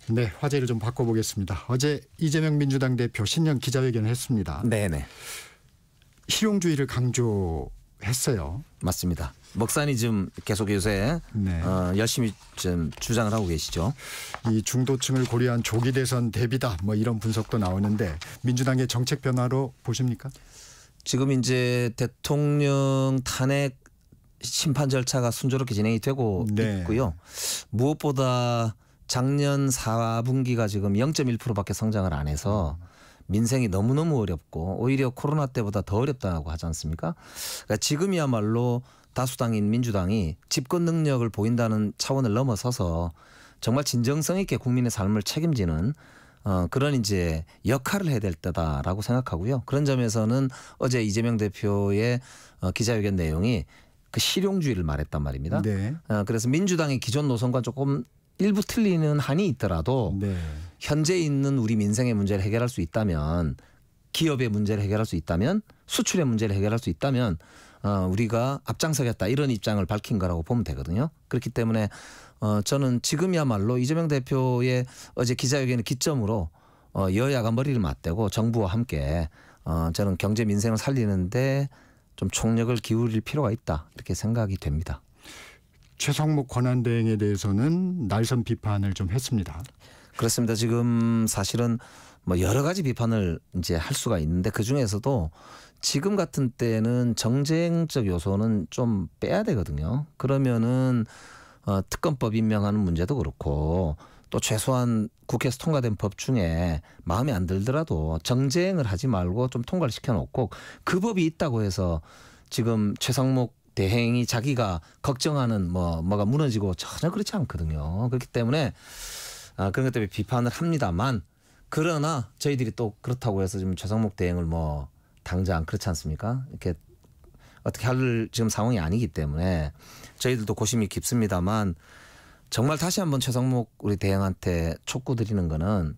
네, 화제를 좀 바꿔보겠습니다. 어제 이재명 민주당 대표 신년 기자회견을 했습니다. 네네. 실용주의를 강조했어요. 맞습니다. 먹산이 좀 계속 요새 네. 열심히 좀 주장을 하고 계시죠. 이 중도층을 고려한 조기 대선 대비다 뭐 이런 분석도 나오는데 민주당의 정책 변화로 보십니까? 지금 이제 대통령 탄핵 심판 절차가 순조롭게 진행이 되고 네. 있고요. 무엇보다 작년 4분기가 지금 0.1%밖에 성장을 안 해서 민생이 너무너무 어렵고 오히려 코로나 때보다 더 어렵다고 하지 않습니까? 그러니까 지금이야말로 다수당인 민주당이 집권 능력을 보인다는 차원을 넘어서서 정말 진정성 있게 국민의 삶을 책임지는 그런 이제 역할을 해야 될 때다라고 생각하고요. 그런 점에서는 어제 이재명 대표의 기자회견 내용이 그 실용주의를 말했단 말입니다. 네. 그래서 민주당의 기존 노선과 조금 일부 틀리는 한이 있더라도 네. 현재 있는 우리 민생의 문제를 해결할 수 있다면 기업의 문제를 해결할 수 있다면 수출의 문제를 해결할 수 있다면 우리가 앞장서겠다 이런 입장을 밝힌 거라고 보면 되거든요. 그렇기 때문에 저는 지금이야말로 이재명 대표의 어제 기자회견을 기점으로 여야가 머리를 맞대고 정부와 함께 저는 경제 민생을 살리는데 좀 총력을 기울일 필요가 있다 이렇게 생각이 됩니다. 최상목 권한대행에 대해서는 날선 비판을 좀 했습니다. 그렇습니다. 지금 사실은 뭐 여러 가지 비판을 이제 할 수가 있는데 그 중에서도 지금 같은 때는 정쟁적 요소는 좀 빼야 되거든요. 그러면은 특검법 임명하는 문제도 그렇고 또 최소한 국회에서 통과된 법 중에 마음에 안 들더라도 정쟁을 하지 말고 좀 통과를 시켜놓고 그 법이 있다고 해서 지금 최상목 대행이 자기가 걱정하는 뭐가 무너지고 전혀 그렇지 않거든요. 그렇기 때문에 그런 것 때문에 비판을 합니다만 그러나 저희들이 또 그렇다고 해서 지금 최상목 대행을 뭐 당장 그렇지 않습니까? 이렇게 어떻게 할 지금 상황이 아니기 때문에 저희들도 고심이 깊습니다만 정말 다시 한번 최상목 우리 대행한테 촉구드리는 거는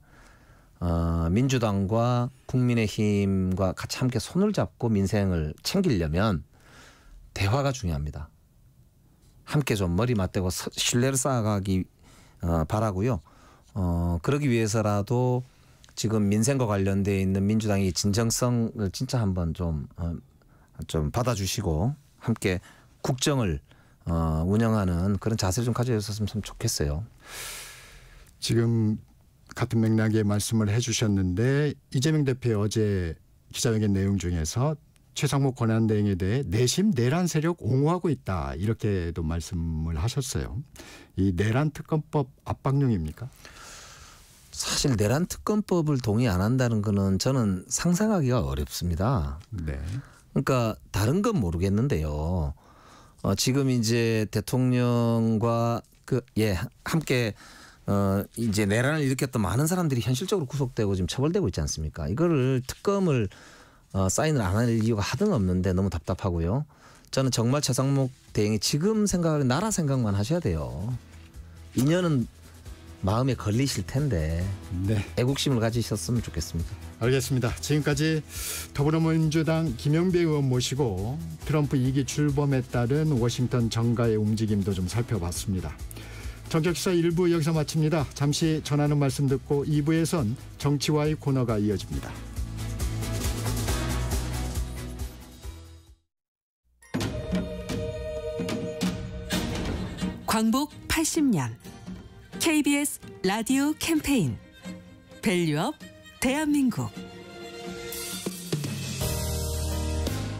민주당과 국민의힘과 같이 함께 손을 잡고 민생을 챙기려면 대화가 중요합니다. 함께 좀 머리 맞대고 신뢰를 쌓아가기 바라고요. 그러기 위해서라도 지금 민생과 관련되어 있는 민주당이 진정성을 진짜 한번 좀 받아주시고 함께 국정을 운영하는 그런 자세를 좀 가져줬으면 참 좋겠어요. 지금 같은 맥락의 말씀을 해주셨는데 이재명 대표의 어제 기자회견 내용 중에서 최상목 권한대행에 대해 내심 내란 세력 옹호하고 있다 이렇게도 말씀을 하셨어요. 이 내란 특검법 압박용입니까? 사실 내란 특검법을 동의 안 한다는 거는 저는 상상하기가 어렵습니다. 네. 그러니까 다른 건 모르겠는데요. 지금 이제 대통령과 함께 이제 내란을 일으켰던 많은 사람들이 현실적으로 구속되고 지금 처벌되고 있지 않습니까? 이거를 특검을 사인을 안 할 이유가 하등 없는데 너무 답답하고요. 저는 정말 최상목 대행이 지금 생각을 나라 생각만 하셔야 돼요. 인연은 마음에 걸리실 텐데 네, 애국심을 가지셨으면 좋겠습니다. 알겠습니다. 지금까지 더불어민주당 김영배 의원 모시고 트럼프 2기 출범에 따른 워싱턴 정가의 움직임도 좀 살펴봤습니다. 정격시사 1부 여기서 마칩니다. 잠시 전하는 말씀 듣고 2부에선 정치와의 코너가 이어집니다. 광복 80년 KBS 라디오 캠페인 밸류업 대한민국.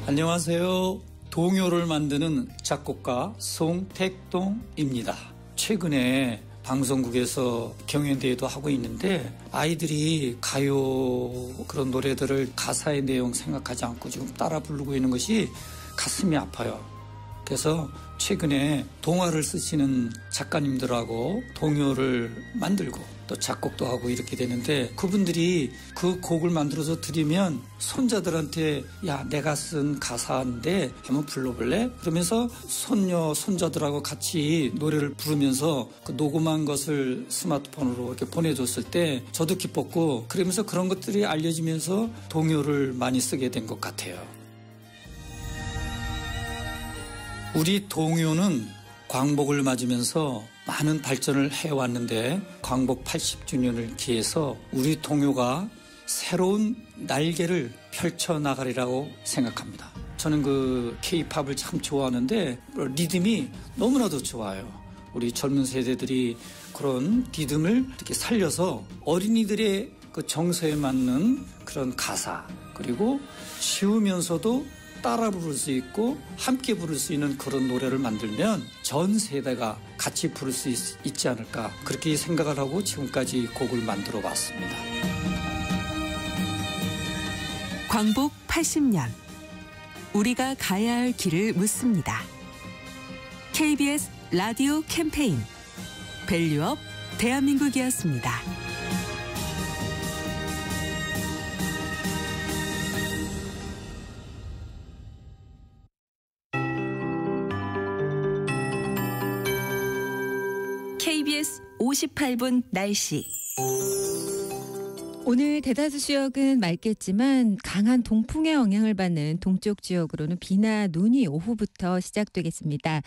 안녕하세요. 동요를 만드는 작곡가 송택동입니다. 최근에 방송국에서 경연대회도 하고 있는데 아이들이 가요 그런 노래들을 가사의 내용 생각하지 않고 지금 따라 부르고 있는 것이 가슴이 아파요. 그래서 최근에 동화를 쓰시는 작가님들하고 동요를 만들고 또 작곡도 하고 이렇게 되는데 그분들이 그 곡을 만들어서 드리면 손자들한테 야 내가 쓴 가사인데 한번 불러볼래? 그러면서 손녀 손자들하고 같이 노래를 부르면서 그 녹음한 것을 스마트폰으로 이렇게 보내줬을 때 저도 기뻤고 그러면서 그런 것들이 알려지면서 동요를 많이 쓰게 된 것 같아요. 우리 동요는 광복을 맞으면서 많은 발전을 해왔는데 광복 80주년을 기해서 우리 동요가 새로운 날개를 펼쳐나가리라고 생각합니다. 저는 그 K-팝을 참 좋아하는데 리듬이 너무나도 좋아요. 우리 젊은 세대들이 그런 리듬을 이렇게 살려서 어린이들의 그 정서에 맞는 그런 가사 그리고 쉬우면서도 따라 부를 수 있고 함께 부를 수 있는 그런 노래를 만들면 전 세대가 같이 부를 수 있지 않을까 그렇게 생각을 하고 지금까지 곡을 만들어 봤습니다. 광복 80년 우리가 가야 할 길을 묻습니다. KBS 라디오 캠페인 밸류업 대한민국이었습니다. KBS 58분 날씨. 오늘 대다수 지역은 맑겠지만 강한 동풍의 영향을 받는 동쪽 지역으로는 비나 눈이 오후부터 시작되겠습니다.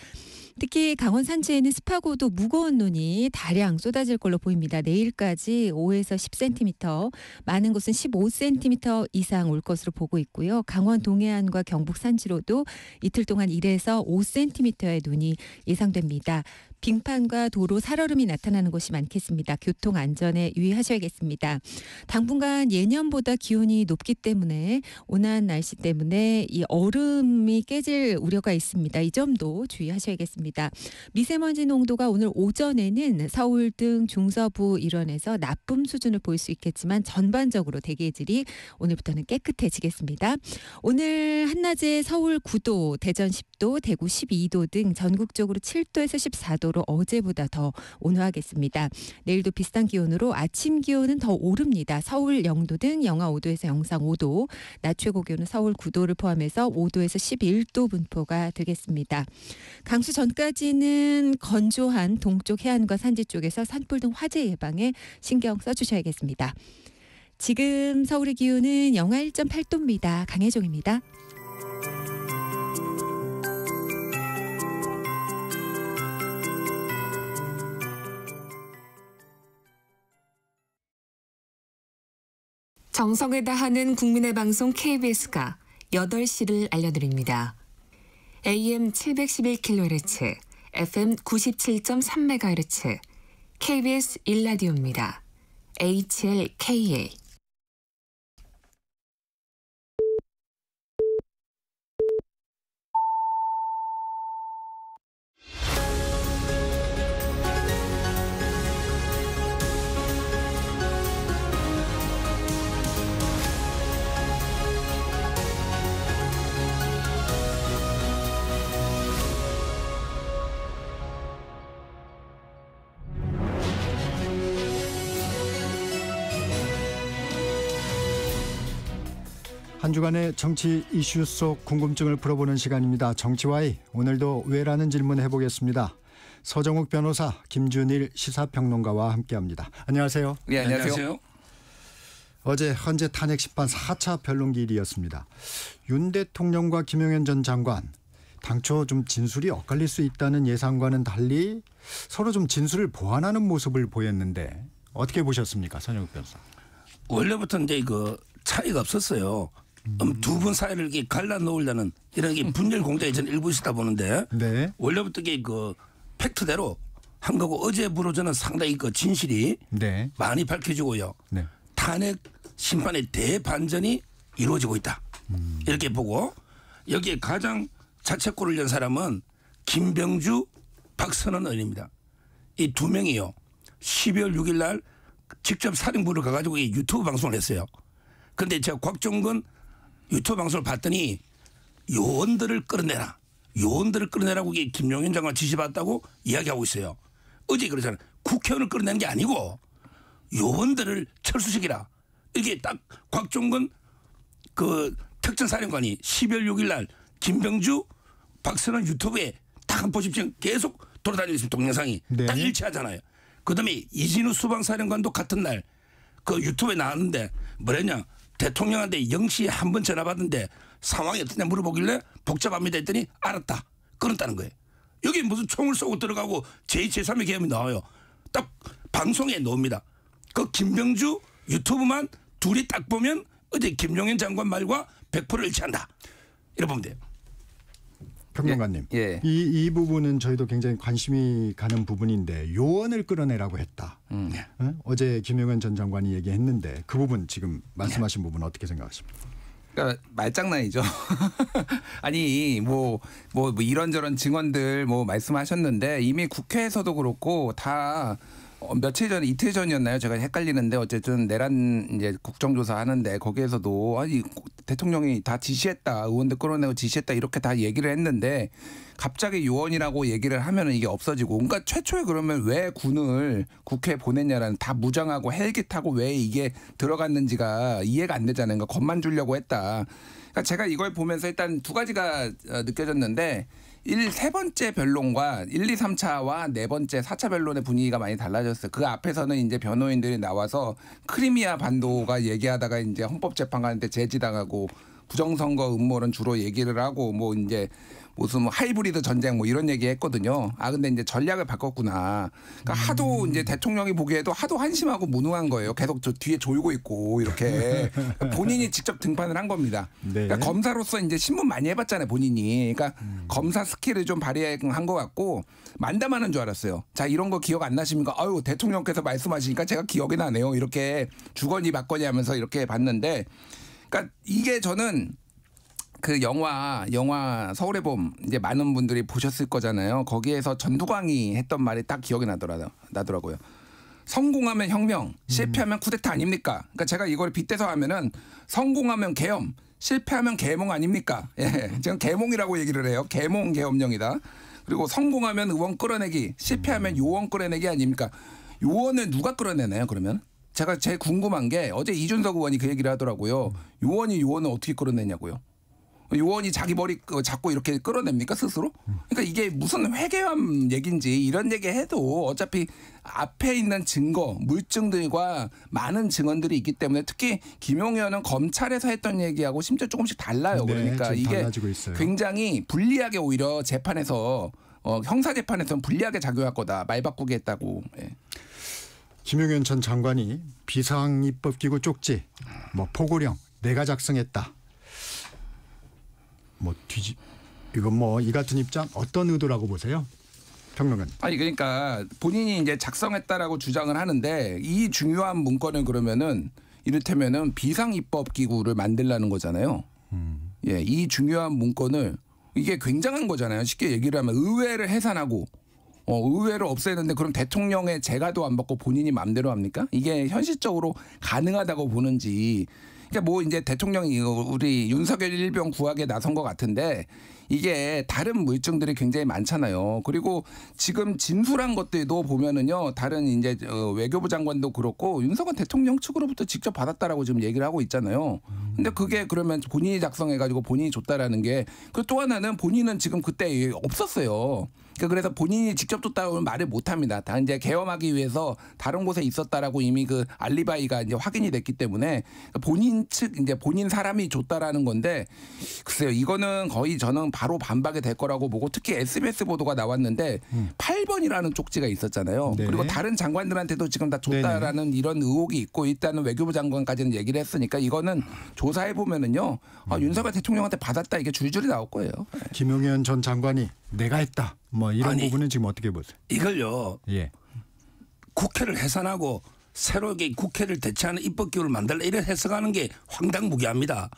특히 강원 산지에는 습하고도 무거운 눈이 다량 쏟아질 걸로 보입니다. 내일까지 5에서 10cm, 많은 곳은 15cm 이상 올 것으로 보고 있고요. 강원 동해안과 경북 산지로도 이틀 동안 1에서 5cm의 눈이 예상됩니다. 빙판과 도로 살얼음이 나타나는 곳이 많겠습니다. 교통 안전에 유의하셔야겠습니다. 당분간 예년보다 기온이 높기 때문에 온화한 날씨 때문에 이 얼음이 깨질 우려가 있습니다. 이 점도 주의하셔야겠습니다. 미세먼지 농도가 오늘 오전에는 서울 등 중서부 일원에서 나쁨 수준을 보일 수 있겠지만 전반적으로 대기질이 오늘부터는 깨끗해지겠습니다. 오늘 한낮에 서울 9도, 대전 10도, 대구 12도 등 전국적으로 7도에서 14도로 어제보다 더 온화하겠습니다. 내일도 비슷한 기온으로 아침 기온은 더 오릅니다. 서울 0도 등 영하 5도에서 영상 5도, 낮 최고 기온은 서울 9도를 포함해서 5도에서 11도 분포가 되겠습니다. 강수 전까지는 건조한 동쪽 해안과 산지 쪽에서 산불 등 화재 예방에 신경 써주셔야겠습니다. 지금 서울의 기온은 영하 1.8도입니다. 강혜종입니다. 정성을 다하는 국민의 방송 KBS가 8시를 알려드립니다. AM 711kHz, FM 97.3MHz, KBS 1라디오입니다. HLKA. 한 주간의 정치 이슈 속 궁금증을 풀어보는 시간입니다. 정치와이, 오늘도 왜라는 질문 해보겠습니다. 서정욱 변호사, 김준일 시사평론가와 함께합니다. 안녕하세요. 네, 안녕하세요. 어제 헌재 탄핵 심판 4차 변론기일이었습니다. 윤 대통령과 김용현 전 장관, 당초 좀 진술이 엇갈릴 수 있다는 예상과는 달리 서로 좀 진술을 보완하는 모습을 보였는데 어떻게 보셨습니까, 서정욱 변호사? 원래부터 이제 그 차이가 없었어요. 두 분 사이를 이렇게 갈라놓으려는 이런 게 분열 공작이 저는 일부 있다 보는데 네. 원래부터 이게 그 팩트대로 한 거고 어제부로 저는 상당히 그 진실이 네. 많이 밝혀지고요. 네. 탄핵 심판의 대반전이 이루어지고 있다. 이렇게 보고 여기에 가장 자책골을 연 사람은 김병주, 박선원 의원입니다. 이 두 명이요. 12월 6일 날 직접 사령부를 가가지고 이 유튜브 방송을 했어요. 그런데 제가 곽종건 유튜브 방송을 봤더니 요원들을 끌어내라. 요원들을 끌어내라고 이게 김용현 장관 지시받았다고 이야기하고 있어요. 어제 그러잖아요. 국회의원을 끌어내는 게 아니고 요원들을 철수시키라. 이게 딱 곽종건 그 특전사령관이 12월 6일 날 김병주, 박선원 유튜브에 딱 한 보십시오. 계속 돌아다니고 있습니다. 동영상이. 네. 딱 일치하잖아요. 그다음에 이진우 수방사령관도 같은 날 그 유튜브에 나왔는데 뭐랬냐. 대통령한테 0시에 한 번 전화 받은데 상황이 어떠냐 물어보길래 복잡합니다 했더니 알았다. 끊었다는 거예요. 여기 무슨 총을 쏘고 들어가고 제2, 제3의 계엄이 나와요. 딱 방송에 나옵니다. 그 김병주 유튜브만 둘이 딱 보면 어제 김용현 장관 말과 100% 일치한다. 이렇게 보면 돼요. 평론가님, 예. 이 부분은 저희도 굉장히 관심이 가는 부분인데 요원을 끌어내라고 했다. 어제 김용현 전 장관이 얘기했는데 그 부분 지금 말씀하신 부분 어떻게 생각하십니까? 그러니까 말장난이죠. 아니 뭐 이런저런 증언들 뭐 말씀하셨는데 이미 국회에서도 그렇고 다 며칠 전 이틀 전이었나요? 제가 헷갈리는데 어쨌든 내란 이제 국정조사 하는데 거기에서도 아니 대통령이 다 지시했다, 의원들 끌어내고 지시했다 이렇게 다 얘기를 했는데 갑자기 요원이라고 얘기를 하면은 이게 없어지고, 그러니까 최초에 그러면 왜 군을 국회에 보냈냐라는, 다 무장하고 헬기 타고 왜 이게 들어갔는지가 이해가 안 되잖아요. 그러니까 겁만 주려고 했다. 그러니까 제가 이걸 보면서 일단 두 가지가 느껴졌는데. 세 번째 변론과 1, 2, 3차와 네 번째 4차 변론의 분위기가 많이 달라졌어요. 그 앞에서는 이제 변호인들이 나와서 크리미아 반도가 얘기하다가 이제 헌법재판관한테 제지당하고 부정선거 음모론 주로 얘기를 하고 뭐 이제 무슨 하이브리드 전쟁 뭐 이런 얘기 했거든요. 아, 근데 이제 전략을 바꿨구나. 그러니까 하도 이제 대통령이 보기에도 하도 한심하고 무능한 거예요. 계속 저 뒤에 졸고 있고 이렇게. 본인이 직접 등판을 한 겁니다. 네. 그러니까 검사로서 이제 신문 많이 해봤잖아요, 본인이. 그러니까 검사 스킬을 좀 발휘한 것 같고 만담하는 줄 알았어요. 자, 이런 거 기억 안 나십니까? 아유, 대통령께서 말씀하시니까 제가 기억이 나네요. 이렇게 주거니 받거니 하면서 이렇게 봤는데, 그러니까 이게 저는 그 영화 서울의 봄 이제 많은 분들이 보셨을 거잖아요. 거기에서 전두광이 했던 말이 딱 기억이 나더라고요. 성공하면 혁명, 실패하면 쿠데타 아닙니까? 그러니까 제가 이걸 빗대서 하면은 성공하면 계엄, 실패하면 계몽 아닙니까? 예, 지금 계몽이라고 얘기를 해요. 계몽 계엄령이다. 그리고 성공하면 의원 끌어내기, 실패하면 요원 끌어내기 아닙니까? 요원을 누가 끌어내나요? 그러면? 제가 제일 궁금한 게 어제 이준석 의원이 그 얘기를 하더라고요. 요원을 어떻게 끌어내냐고요. 요원이 자기 머리 잡고 이렇게 끌어냅니까 스스로? 그러니까 이게 무슨 회계함 얘기인지 이런 얘기 해도 어차피 앞에 있는 증거, 물증들과 많은 증언들이 있기 때문에 특히 김용현은 검찰에서 했던 얘기하고 심지어 조금씩 달라요. 네, 그러니까 이게 굉장히 불리하게 오히려 재판에서 형사 재판에서는 불리하게 작용할 거다. 말 바꾸게 했다고. 예. 김용현 전 장관이 비상입법기구 쪽지, 포고령 내가 작성했다. 이건 이 같은 입장 어떤 의도라고 보세요? 평론가님. 아니 그러니까 본인이 이제 작성했다라고 주장을 하는데 이 중요한 문건을 그러면은 이를테면은 비상입법기구를 만들라는 거잖아요. 예, 이 중요한 문건을 이게 굉장한 거잖아요. 쉽게 얘기를 하면 의회를 해산하고 의회를 없애는데 그럼 대통령의 재가도 안 받고 본인이 마음대로 합니까? 이게 현실적으로 가능하다고 보는지. 그러니까 뭐 이제 대통령이 우리 윤석열 일병 구하기에 나선 것 같은데 이게 다른 물증들이 굉장히 많잖아요. 그리고 지금 진술한 것들도 보면은요, 다른 이제 외교부 장관도 그렇고 윤석열 대통령 측으로부터 직접 받았다라고 지금 얘기를 하고 있잖아요. 근데 그게 그러면 본인이 작성해가지고 본인이 줬다라는 게, 그리고 또 하나는 본인은 지금 그때 없었어요. 그래서 본인이 직접 줬다고 말을 못 합니다. 다 이제 계엄하기 위해서 다른 곳에 있었다라고 이미 그 알리바이가 이제 확인이 됐기 때문에 본인 측 이제 본인 사람이 줬다라는 건데, 글쎄요, 이거는 거의 저는 바로 반박이 될 거라고 보고, 특히 SBS 보도가 나왔는데 8번이라는 쪽지가 있었잖아요. 네. 그리고 다른 장관들한테도 지금 다 줬다라는 이런 의혹이 있고, 일단은 외교부 장관까지는 얘기를 했으니까 이거는 조사해 보면은요, 윤석열 대통령한테 받았다 이게 줄줄이 나올 거예요. 김용현 전 장관이 내가 했다. 뭐 이런 부분은 지금 어떻게 보세요? 이걸요. 예. 국회를 해산하고 새로 국회를 대체하는 입법기구를 만들라 이래 해석하는 게 황당무계합니다.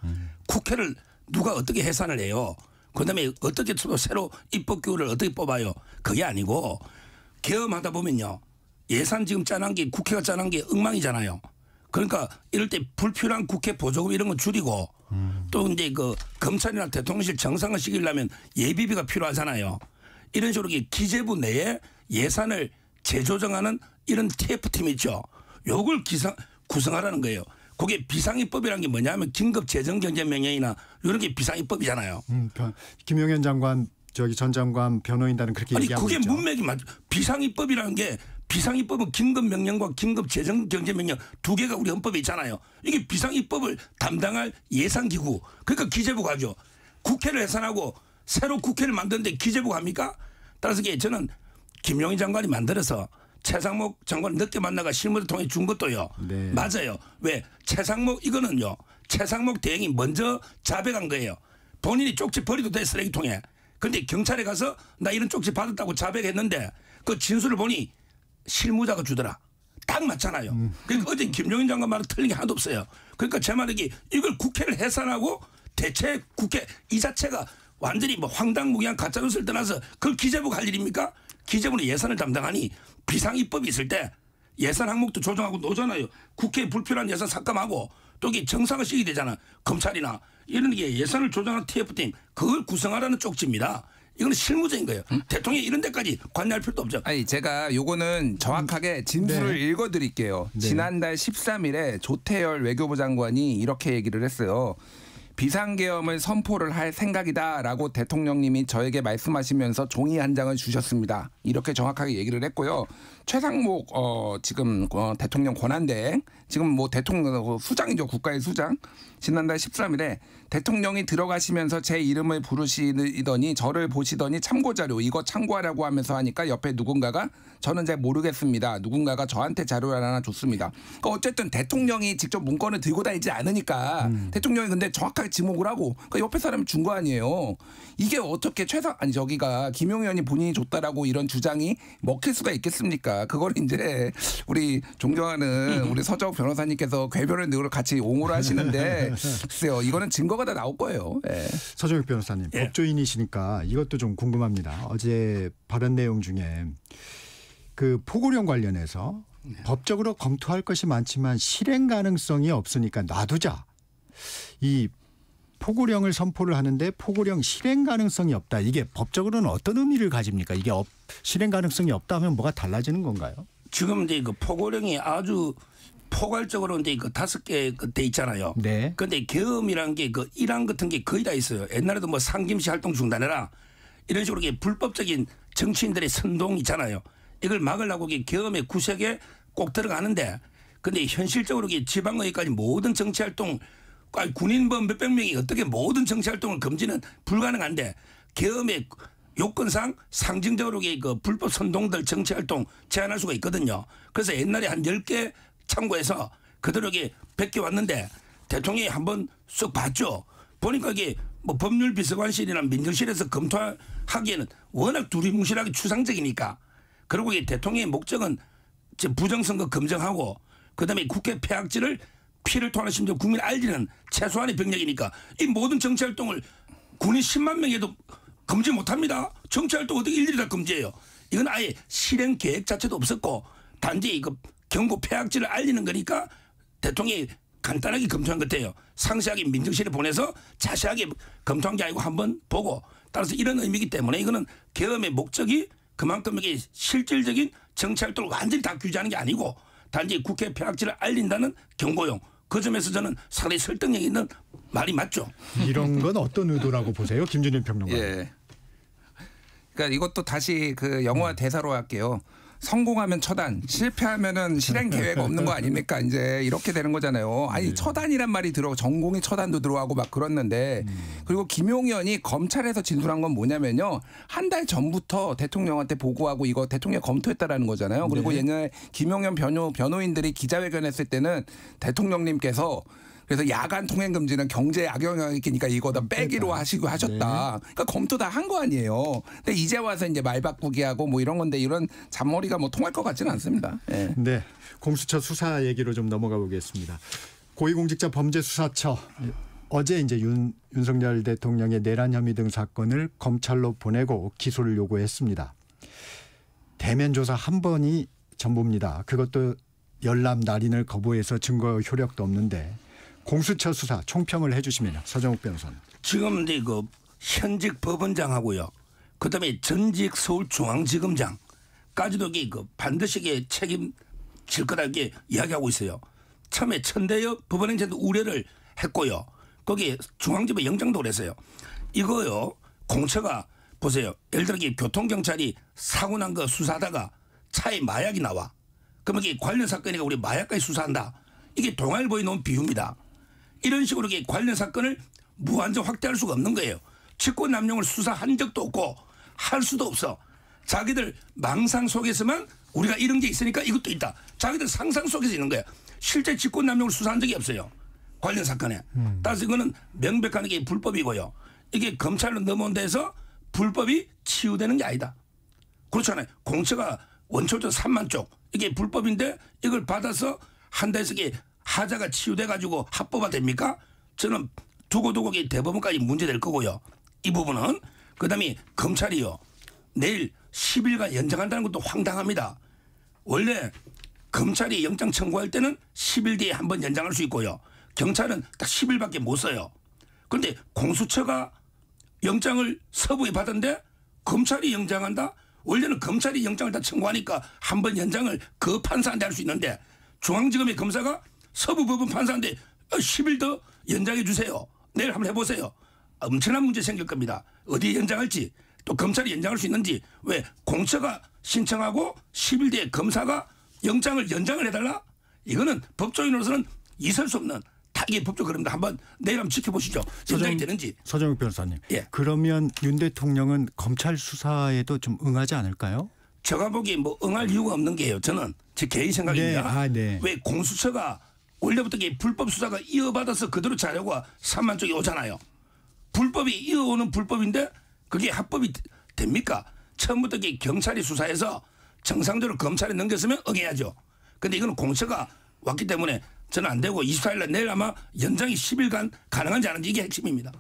국회를 누가 어떻게 해산을 해요? 그다음에 어떻게 새로 입법기구를 어떻게 뽑아요? 그게 아니고 계엄하다 보면요. 예산 지금 짜는 게 국회가 짜는 게 엉망이잖아요. 그러니까 이럴 때 불필요한 국회 보조금 이런 거 줄이고 또 이제 그 검찰이나 대통령실 정상을 시키려면 예비비가 필요하잖아요. 이런 식으로 기재부 내에 예산을 재조정하는 이런 TF팀이 있죠. 요걸 구성하라는 거예요. 그게 비상입법이라는 게 뭐냐면 긴급재정경제명령이나 이런 게 비상입법이잖아요. 김용현 장관 전 장관 변호인단은 그렇게 얘기하고 있죠. 그게 문맥이 맞죠. 비상입법이라는 게 비상입법은 긴급명령과 긴급재정경제명령 두 개가 우리 헌법에 있잖아요. 이게 비상입법을 담당할 예산기구. 그러니까 기재부가 하죠. 국회를 해산하고 새로 국회를 만드는데 기재부가 합니까? 따라서 저는 김용희 장관이 만들어서 최상목 장관을 늦게 만나가 실무를 통해 준 것도요. 네. 맞아요. 왜? 최상목 이거는요. 최상목 대행이 먼저 자백한 거예요. 본인이 쪽지 버리도 돼 쓰레기통에. 근데 경찰에 가서 나 이런 쪽지 받았다고 자백했는데 그 진술을 보니 실무자가 주더라. 딱 맞잖아요. 그러니까 어제 김용인 장관 말은 틀린 게 하나도 없어요. 그러니까 제 말은 이걸 국회를 해산하고 대체 국회 이 자체가 완전히 뭐 황당무계한 가짜뉴스를 떠나서 그걸 기재부가 할 일입니까? 기재부는 예산을 담당하니 비상입법이 있을 때 예산 항목도 조정하고 노잖아요. 국회에 불필요한 예산 삭감하고 또 이게 정상을 시키게 되잖아. 검찰이나 이런 게 예산을 조정하는 TF팀 그걸 구성하라는 쪽지입니다. 이거는 실무적인 거예요. 대통령이 이런 데까지 관여할 필요도 없죠. 아니 제가 요거는 정확하게 진술을 읽어드릴게요. 네. 지난달 13일에 조태열 외교부 장관이 이렇게 얘기를 했어요. 비상계엄을 선포를 할 생각이다라고 대통령님이 저에게 말씀하시면서 종이 한 장을 주셨습니다. 이렇게 정확하게 얘기를 했고요. 최상목 지금 대통령 권한대행 지금 뭐 대통령 수장이죠. 국가의 수장. 지난달 13일에 대통령이 들어가시면서 제 이름을 부르시더니 저를 보시더니 참고자료 이거 참고하라고 하면서 하니까 옆에 누군가가 저는 잘 모르겠습니다. 누군가가 저한테 자료를 하나 줬습니다. 그러니까 어쨌든 대통령이 직접 문건을 들고 다니지 않으니까 대통령이 근데 정확하게 지목을 하고 그러니까 옆에 사람이 준 거 아니에요. 이게 어떻게 저기가 김용현이 본인이 줬다라고 이런 주장이 먹힐 수가 있겠습니까? 그걸 이제 우리 존경하는 우리 서정 변호사님께서 궤변을 늘 같이 옹호를 하시는데 글쎄요. 이거는 증거가 다 나올 거예요. 네. 서정욱 변호사님 법조인이시니까 이것도 좀 궁금합니다. 어제 발언 내용 중에 그 포고령 관련해서 법적으로 검토할 것이 많지만 실행 가능성이 없으니까 놔두자. 이 포고령을 선포를 하는데 포고령 실행 가능성이 없다. 이게 법적으로는 어떤 의미를 가집니까? 이게 실행 가능성이 없다 하면 뭐가 달라지는 건가요? 지금 이제 그 포고령이 아주 포괄적으로 이제 그 5개 돼 있잖아요. 네. 그런데 계엄이라는 게 그 일환 같은 게 거의 다 있어요. 옛날에도 뭐 상김씨 활동 중단해라 이런 식으로 불법적인 정치인들의 선동 있잖아요. 이걸 막으려고 계엄의 구색에 꼭 들어가는데 근데 현실적으로 지방의회까지 모든 정치활동 군인범 몇백 명이 어떻게 모든 정치활동을 금지는 불가능한데 계엄의 요건상 상징적으로 그 불법 선동들 정치활동 제한할 수가 있거든요. 그래서 옛날에 한 10개 참고해서 그대로 100개 왔는데 대통령이 한번 쑥 봤죠. 보니까 이게 뭐 법률비서관실이나 민정실에서 검토하기에는 워낙 두리뭉실하게 추상적이니까 그리고 대통령의 목적은 부정선거 검증하고 그다음에 국회 폐악질을 피를 토하는 심지어 국민 알리는 최소한의 병력이니까 이 모든 정치활동을 군인 10만 명에도 금지 못합니다. 정치활동 어떻게 일일이 다 금지해요. 이건 아예 실행 계획 자체도 없었고 단지 경고 폐악질을 알리는 거니까 대통령이 간단하게 검토한 것 같아요. 상세하게 민정실에 보내서 자세하게 검토한 게 아니고 한번 보고 따라서 이런 의미이기 때문에 이거는 계엄의 목적이 그만큼 이게 실질적인 정치 활동을 완전히 다 규제하는 게 아니고 단지 국회 폐악질을 알린다는 경고용. 그 점에서 저는 상당히 설득력 있는 말이 맞죠. 이런 건 어떤 의도라고 보세요, 김준일 평론가? 예. 그러니까 이것도 다시 그 영화 대사로 할게요. 성공하면 처단, 실패하면은 실행 계획 없는 거 아닙니까? 이제 이렇게 되는 거잖아요. 아니 처단이란 말이 들어 전공이 처단도 들어가고 막 그랬는데 그리고 김용현이 검찰에서 진술한 건 뭐냐면요. 한 달 전부터 대통령한테 보고하고 이거 대통령 검토했다라는 거잖아요. 그리고 옛날에 김용현 변호인들이 기자회견했을 때는 대통령님께서 그래서 야간 통행 금지는 경제에 악영향이 있으니까 이거 다 빼기로 하시고 하셨다. 그러니까 검토 다 한 거 아니에요. 근데 이제 와서 이제 말 바꾸기 하고 뭐 이런 건데 이런 잔머리가 뭐 통할 것 같지는 않습니다. 예. 네, 공수처 수사 얘기로 좀 넘어가 보겠습니다. 고위공직자 범죄수사처 어제 이제 윤석열 대통령의 내란 혐의 등 사건을 검찰로 보내고 기소를 요구했습니다. 대면 조사 한 번이 전부입니다. 그것도 열람 날인을 거부해서 증거 효력도 없는데. 공수처 수사 총평을 해주시면요, 서정욱 변호사님. 지금 이제 그 현직 법원장하고요, 그다음에 전직 서울중앙지검장까지도 그 반드시 책임질 거다 이렇게 이야기하고 있어요. 처음에 천대엽 법원행정도 우려를 했고요. 거기에 중앙지법 영장도 그랬어요. 이거요, 공처가 보세요. 예를 들어 교통경찰이 사고 난 거 수사하다가 차에 마약이 나와. 그러면 이게 관련 사건이니까 우리 마약까지 수사한다. 이게 동아일보에 놓은 비유입니다. 이런 식으로 관련 사건을 무한정 확대할 수가 없는 거예요. 직권남용을 수사한 적도 없고 할 수도 없어. 자기들 망상 속에서만 우리가 이런 게 있으니까 이것도 있다. 자기들 상상 속에서 있는 거예요. 실제 직권남용을 수사한 적이 없어요. 관련 사건에. 따라서 이거는 명백한 게 불법이고요. 이게 검찰로 넘어온 데서 불법이 치유되는 게 아니다. 그렇잖아요. 공처가 원초적 3만 쪽 이게 불법인데 이걸 받아서 한다해서 이게 하자가 치유돼가지고 합법화 됩니까? 저는 두고두고 대법원까지 문제될 거고요. 이 부분은. 그다음에 검찰이요. 내일 10일간 연장한다는 것도 황당합니다. 원래 검찰이 영장 청구할 때는 10일 뒤에 한번 연장할 수 있고요. 경찰은 딱 10일밖에 못 써요. 그런데 공수처가 영장을 서부에 받았는데 검찰이 연장한다? 원래는 검찰이 영장을 다 청구하니까 한번 연장을 그 판사한테 할 수 있는데 중앙지검의 검사가 서부법원 판사한테 10일 더 연장해 주세요. 내일 한번 해보세요. 엄청난 문제 생길 겁니다. 어디에 연장할지 또 검찰이 연장할 수 있는지 왜 공처가 신청하고 10일 뒤에 검사가 영장을 연장을 해달라? 이거는 법조인으로서는 있을 수 없는 이게 법적 그럽니다. 한번 내일 한번 지켜보시죠. 연장이 되는지. 서정욱 변호사님. 예. 그러면 윤 대통령은 검찰 수사에도 좀 응하지 않을까요? 제가 보기에 뭐 응할 이유가 없는 게요. 저는 제 개인 생각입니다. 네. 왜 공수처가 원래부터 불법 수사가 이어받아서 그대로 자료가 3만 쪽이 오잖아요. 불법이 이어오는 불법인데 그게 합법이 됩니까? 처음부터 경찰이 수사해서 정상적으로 검찰에 넘겼으면 응해야죠. 그런데 이건 공처가 왔기 때문에 저는 안 되고 24일 날 내일 아마 연장이 10일간 가능한지 안 하는지 이게 핵심입니다.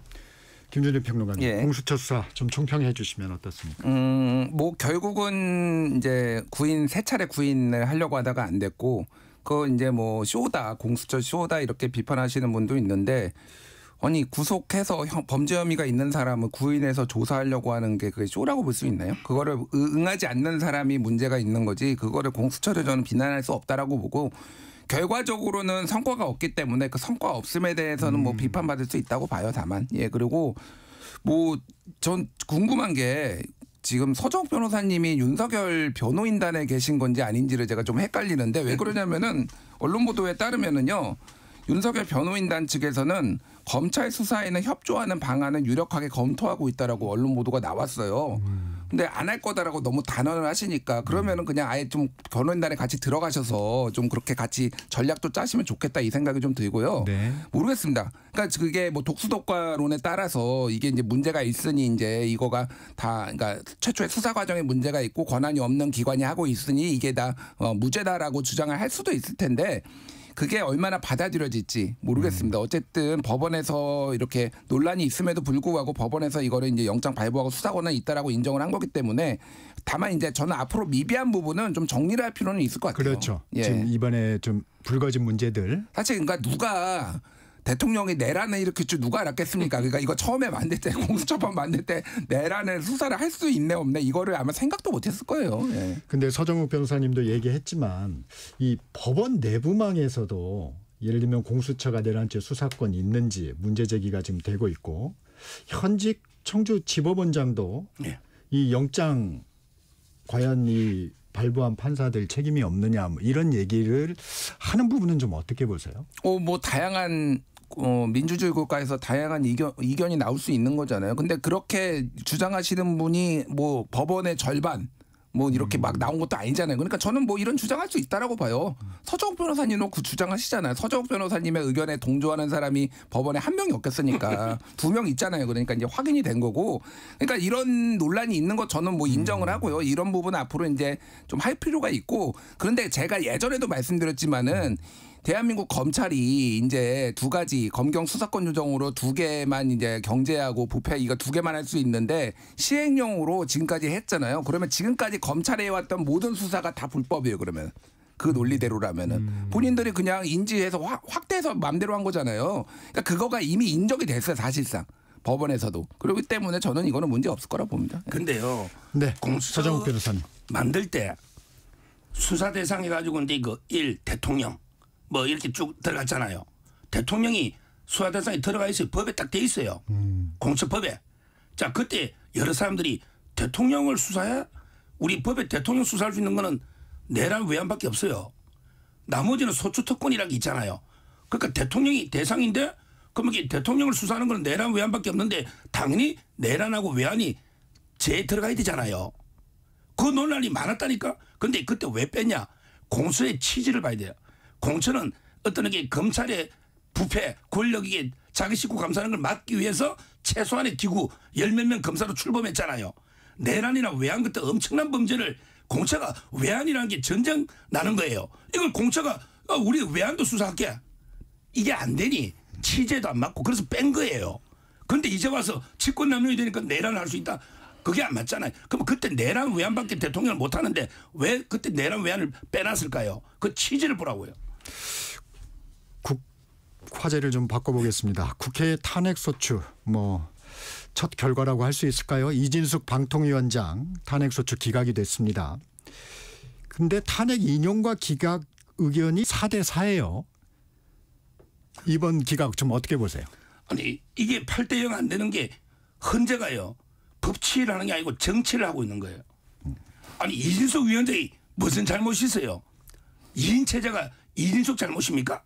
김준일 평론가님, 예. 공수처 수사 좀 총평해 주시면 어떻습니까? 뭐 결국은 이제 세 차례 구인을 하려고 하다가 안 됐고, 그거 이제 뭐 쇼다, 공수처 쇼다 이렇게 비판하시는 분도 있는데, 아니 구속해서 범죄 혐의가 있는 사람을 구인해서 조사하려고 하는 게 그게 쇼라고 볼 수 있나요? 그거를 응하지 않는 사람이 문제가 있는 거지, 그거를 공수처를 저는 비난할 수 없다라고 보고. 결과적으로는 성과가 없기 때문에 그 성과 없음에 대해서는 뭐 비판받을 수 있다고 봐요. 다만 그리고 뭐 전 궁금한 게 지금 서정욱 변호사님이 윤석열 변호인단에 계신 건지 아닌지를 제가 좀 헷갈리는데, 왜 그러냐면은 언론 보도에 따르면은요, 윤석열 변호인단 측에서는 검찰 수사에는 협조하는 방안을 유력하게 검토하고 있다라고 언론 보도가 나왔어요. 근데 안 할 거다라고 너무 단언을 하시니까 그러면은 그냥 아예 좀 변호인단에 같이 들어가셔서 좀 그렇게 같이 전략도 짜시면 좋겠다 이 생각이 좀 들고요. 네. 모르겠습니다. 그러니까 그게 뭐 독수독과론에 따라서 이게 이제 문제가 있으니 이제 이거가 다 그러니까 최초의 수사 과정에 문제가 있고 권한이 없는 기관이 하고 있으니 이게 다 무죄다라고 주장을 할 수도 있을 텐데, 그게 얼마나 받아들여질지 모르겠습니다. 어쨌든 법원에서 이렇게 논란이 있음에도 불구하고 법원에서 이거를 이제 영장 발부하고 수사권은 있다라고 인정을 한 거기 때문에 다만 이제 저는 앞으로 미비한 부분은 좀 정리를 할 필요는 있을 것 같아요. 그렇죠. 예. 지금 이번에 좀 불거진 문제들. 사실 그러니까 누가 대통령이 내란을 일으킬 줄 누가 알았겠습니까? 그러니까 이거 처음에 만들 때 공수처법 만들 때 내란을 수사를 할 수 있네 없네 이거를 아마 생각도 못했을 거예요. 예. 근데 서정욱 변호사님도 얘기했지만 이 법원 내부망에서도 예를 들면 공수처가 내란죄 수사권이 있는지 문제 제기가 지금 되고 있고 현직 청주지법원장도 예. 이 영장 과연 이 발부한 판사들 책임이 없느냐 뭐 이런 얘기를 하는 부분은 좀 어떻게 보세요? 뭐 다양한 민주주의 국가에서 다양한 의견이 나올 수 있는 거잖아요. 근데 그렇게 주장하시는 분이 뭐 법원의 절반 뭐 이렇게 막 나온 것도 아니잖아요. 그러니까 저는 뭐 이런 주장할 수 있다라고 봐요. 서정욱 변호사님은 그 주장하시잖아요. 서정욱 변호사님의 의견에 동조하는 사람이 법원에 한 명이 없겠으니까 2명 있잖아요. 그러니까 이제 확인이 된 거고. 그러니까 이런 논란이 있는 것 저는 뭐 인정을 하고요. 이런 부분 앞으로 이제 좀 할 필요가 있고. 그런데 제가 예전에도 말씀드렸지만은 대한민국 검찰이 이제 2가지 검경 수사권 조정으로 2개만 이제 경제하고 부패 이거 2개만 할 수 있는데 시행령으로 지금까지 했잖아요. 그러면 지금까지 검찰에 해왔던 모든 수사가 다 불법이에요. 그러면 그 논리대로라면은 본인들이 그냥 인지해서 확대해서 마음대로 한 거잖아요. 그러니까 그거가 이미 인정이 됐어요. 사실상 법원에서도. 그렇기 때문에 저는 이거는 문제 없을 거라 봅니다. 근데요. 네. 공수처 서정욱 변호사님 만들 때 수사 대상 해가지고 이제 그 1 대통령 뭐 이렇게 쭉 들어갔잖아요. 대통령이 수사 대상에 들어가 있어요. 법에 딱 돼 있어요. 공수처법에. 자 그때 여러 사람들이 대통령을 수사해? 우리 법에 대통령 수사할 수 있는 거는 내란 외환밖에 없어요. 나머지는 소추특권이라는 게 있잖아요. 그러니까 대통령이 대상인데 그럼 이게 대통령을 수사하는 건 내란 외환밖에 없는데 당연히 내란하고 외환이 재에 들어가야 되잖아요. 그 논란이 많았다니까. 근데 그때 왜 뺐냐? 공수의 취지를 봐야 돼요. 공수는 어떤 게 검찰의 부패, 권력이 자기 식구 감싸는 걸 막기 위해서 최소한의 기구 10몇 명 검사로 출범했잖아요. 내란이나 외환 같은 엄청난 범죄를 공수가 외환이라는 게 전쟁 나는 거예요. 이걸 공수가 우리 외환도 수사할게. 이게 안 되니 취재도 안 맞고 그래서 뺀 거예요. 그런데 이제 와서 직권 남용이 되니까 내란을 할 수 있다. 그게 안 맞잖아요. 그럼 그때 내란 외환밖에 대통령을 못 하는데 왜 그때 내란 외환을 빼놨을까요? 그 취지를 보라고요. 화제를 좀 바꿔보겠습니다. 국회 탄핵소추 첫 결과라고 할 수 있을까요? 이진숙 방통위원장 탄핵소추 기각이 됐습니다. 근데 탄핵 인용과 기각 의견이 4대 4예요. 이번 기각 좀 어떻게 보세요? 아니 이게 8대 0 안 되는 게 헌재가요. 법치를 하는 게 아니고 정치를 하고 있는 거예요. 아니 이진숙 위원장이 무슨 잘못이 있어요? 2인 체제가 이진숙 잘못입니까?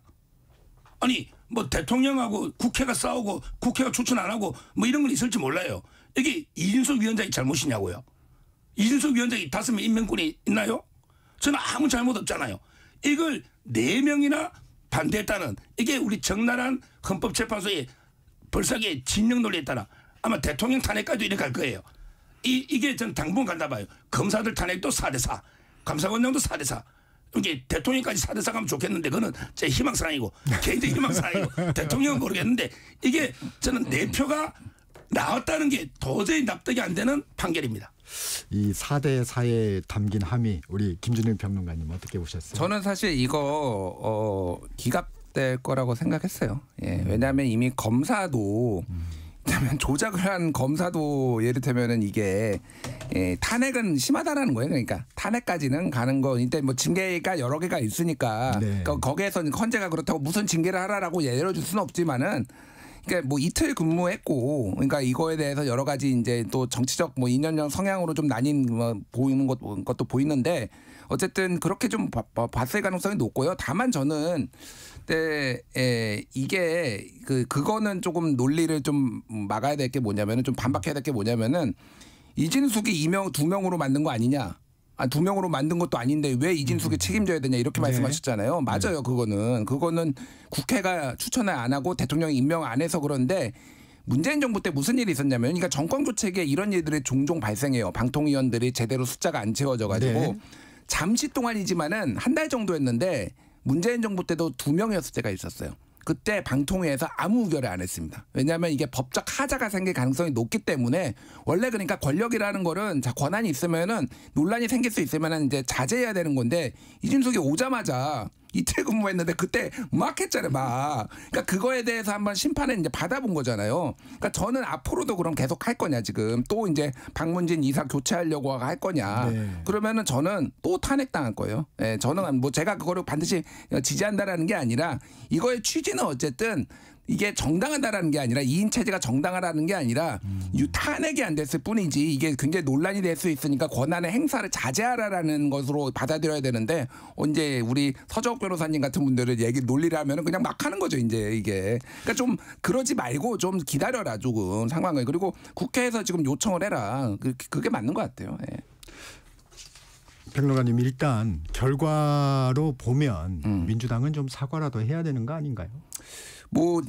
아니 뭐 대통령하고 국회가 싸우고 국회가 추천 안 하고 뭐 이런 건 있을지 몰라요. 이게 이진숙 위원장이 잘못이냐고요. 이진숙 위원장이 5명 임명권이 있나요? 저는 아무 잘못 없잖아요. 이걸 4명이나 반대했다는 이게 우리 적나라한 헌법재판소의 벌써의 진영 논리에 따라 아마 대통령 탄핵까지도 이렇게 갈 거예요. 이게 전 당분 간다 봐요. 검사들 탄핵도 4대 4, 감사원장도 4대 4. 이게 대통령까지 4대 4 가면 좋겠는데 그거는 제 희망사항이고 개인적인 희망사항이고 대통령은 모르겠는데 이게 저는 내 표가 나왔다는 게 도저히 납득이 안 되는 판결입니다. 이 4대 4에 담긴 함의 우리 김준일 평론가님 어떻게 보셨어요? 저는 사실 이거 기각될 거라고 생각했어요. 예, 왜냐하면 이미 검사도 조작을 한 검사도 예를 들면은 이게 탄핵은 심하다라는 거예요. 그러니까 탄핵까지는 가는 거. 일단 뭐 징계가 여러 개가 있으니까 네. 거기에서 헌재가 그렇다고 무슨 징계를 하라라고 예를 줄 수는 없지만은. 그러니까 뭐 이틀 근무했고, 그러니까 이거에 대해서 여러 가지 이제 또 정치적 뭐 이념적 성향으로 좀 나뉜 보이는 것도 보이는데 어쨌든 그렇게 좀 봤을 가능성이 높고요. 다만 저는 이게 그거는 조금 논리를 좀 막아야 될 게 뭐냐면은 좀 반박해야 될 게 뭐냐면은 이진숙이 2명으로 만든 거 아니냐. 2명으로 만든 것도 아닌데 왜 이진숙이 책임져야 되냐 이렇게 말씀하셨잖아요. 맞아요. 그거는 국회가 추천을 안 하고 대통령이 임명 안 해서 그런데 문재인 정부 때 무슨 일이 있었냐면 그러니까 정권 교체기에 이런 일들이 종종 발생해요. 방통위원들이 제대로 숫자가 안 채워져 가지고 네. 잠시 동안이지만은 한 달 정도 했는데 문재인 정부 때도 2명이었을 때가 있었어요. 그때 방통위에서 아무 의결을 안 했습니다. 왜냐하면 이게 법적 하자가 생길 가능성이 높기 때문에 원래 그러니까 권력이라는 거는 권한이 있으면은 논란이 생길 수 있으면은 이제 자제해야 되는 건데 이준석이 오자마자 이틀 근무했는데 그때 막 했잖아요, 막. 그러니까 그거에 대해서 한번 심판을 이제 받아본 거잖아요. 그러니까 저는 앞으로도 그럼 계속 할 거냐 지금 또 이제 박문진 이사 교체하려고 할 거냐. 네. 그러면은 저는 또 탄핵당할 거예요. 예, 저는 뭐 제가 그거를 반드시 지지한다라는 게 아니라 이거의 취지는 어쨌든 이게 정당하다라는 게 아니라 2인 체제가 정당하다는 게 아니라 탄핵이 안 됐을 뿐이지 이게 굉장히 논란이 될 수 있으니까 권한의 행사를 자제하라라는 것으로 받아들여야 되는데 언제 우리 서정욱 변호사님 같은 분들을 논리를 하면은 그냥 막 하는 거죠 이제 이게. 그러니까 좀 그러지 말고 좀 기다려라 조금 상황을. 그리고 국회에서 지금 요청을 해라. 그게 맞는 것 같아요. 예. 평론가님 일단 결과로 보면 민주당은 좀 사과라도 해야 되는 거 아닌가요? 뭐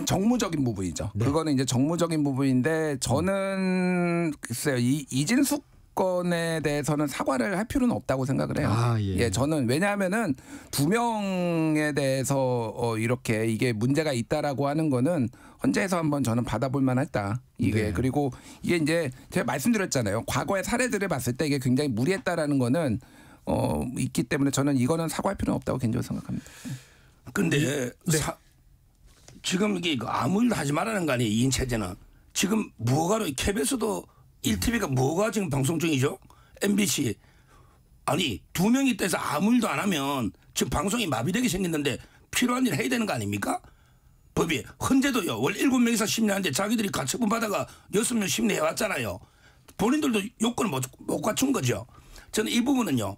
정무적인 부분이죠. 네. 그거는 이제 정무적인 부분인데 저는 글쎄요 이진숙 건에 대해서는 사과를 할 필요는 없다고 생각을 해요. 아, 예. 예, 저는 왜냐하면은 2명에 대해서 이렇게 이게 문제가 있다라고 하는 거는 헌재에서 한번 저는 받아볼 만했다. 이게 네. 그리고 이게 이제 제가 말씀드렸잖아요. 과거의 사례들을 봤을 때 이게 굉장히 무리했다라는 거는 있기 때문에 저는 이거는 사과할 필요는 없다고 개인적으로 생각합니다. 근데 네. 지금 이게 아무 일도 하지 말라는 거 아니에요. 2인 체제는. 지금 뭐가로 KBS도 1TV가 뭐가 지금 방송 중이죠? MBC. 아니 2명이 있다 해서 아무 일도 안 하면 지금 방송이 마비되게 생겼는데 필요한 일 해야 되는 거 아닙니까? 법이 헌재도요. 원래 7명이서 심리하는데 자기들이 가처분 받아가 6명 심리해왔잖아요. 본인들도 요건을 못 갖춘 거죠. 저는 이 부분은요.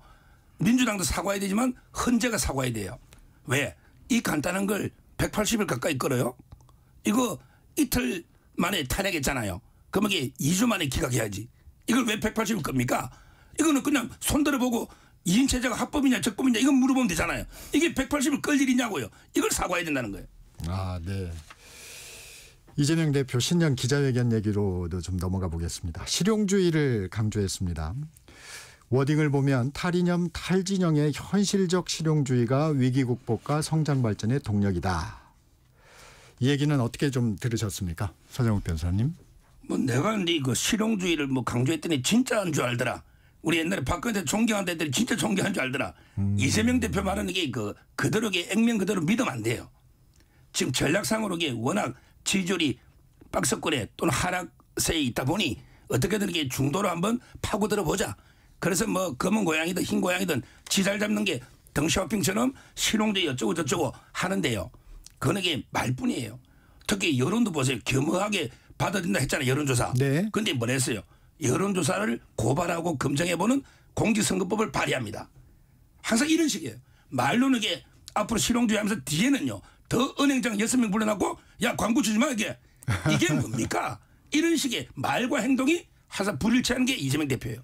민주당도 사과해야 되지만 헌재가 사과해야 돼요. 왜? 이 간단한 걸 180일 가까이 끌어요. 이거 이틀 만에 탄핵했잖아요. 그러면 이게 2주 만에 기각해야지. 이걸 왜 180일 겁니까? 이거는 그냥 손들어보고 2인 체제가 합법이냐 적법이냐 이건 물어보면 되잖아요. 이게 180일 끌 일이냐고요. 이걸 사과해야 된다는 거예요. 아, 네. 이재명 대표 신년 기자회견 얘기로도 좀 넘어가 보겠습니다. 실용주의를 강조했습니다. 워딩을 보면 탈이념, 탈진영의 현실적 실용주의가 위기 극복과 성장 발전의 동력이다. 이 얘기는 어떻게 좀 들으셨습니까? 서정욱 변호사님. 뭐 내가 네 그 실용주의를 뭐 강조했더니 진짜인 줄 알더라. 우리 옛날에 박근혜 대통령 존경한다 했더니 진짜 존경한 줄 알더라. 이재명 대표 말하는 게 그대로 액면 그대로 믿으면 안 돼요. 지금 전략상으로 이게 워낙 지지율이 박스권에 또는 하락세에 있다 보니 어떻게든 이게 중도로 한번 파고들어 보자. 그래서 뭐 검은 고양이든 흰 고양이든 지잘 잡는 게 덩쇼핑처럼 실용주의 어쩌고 저쩌고 하는데요. 그건 이게 말뿐이에요. 특히 여론도 보세요. 겸허하게 받아들인다 했잖아요. 여론조사. 네. 그런데 뭘 했어요. 여론조사를 고발하고 검증해보는 공직선거법을 발의합니다. 항상 이런 식이에요. 말로는 이게 앞으로 실용주의 하면서 뒤에는요. 더 은행장 6명 불러놨고 야 광고 주지 마 이게. 이게 뭡니까? 이런 식의 말과 행동이 항상 불일치하는 게 이재명 대표예요.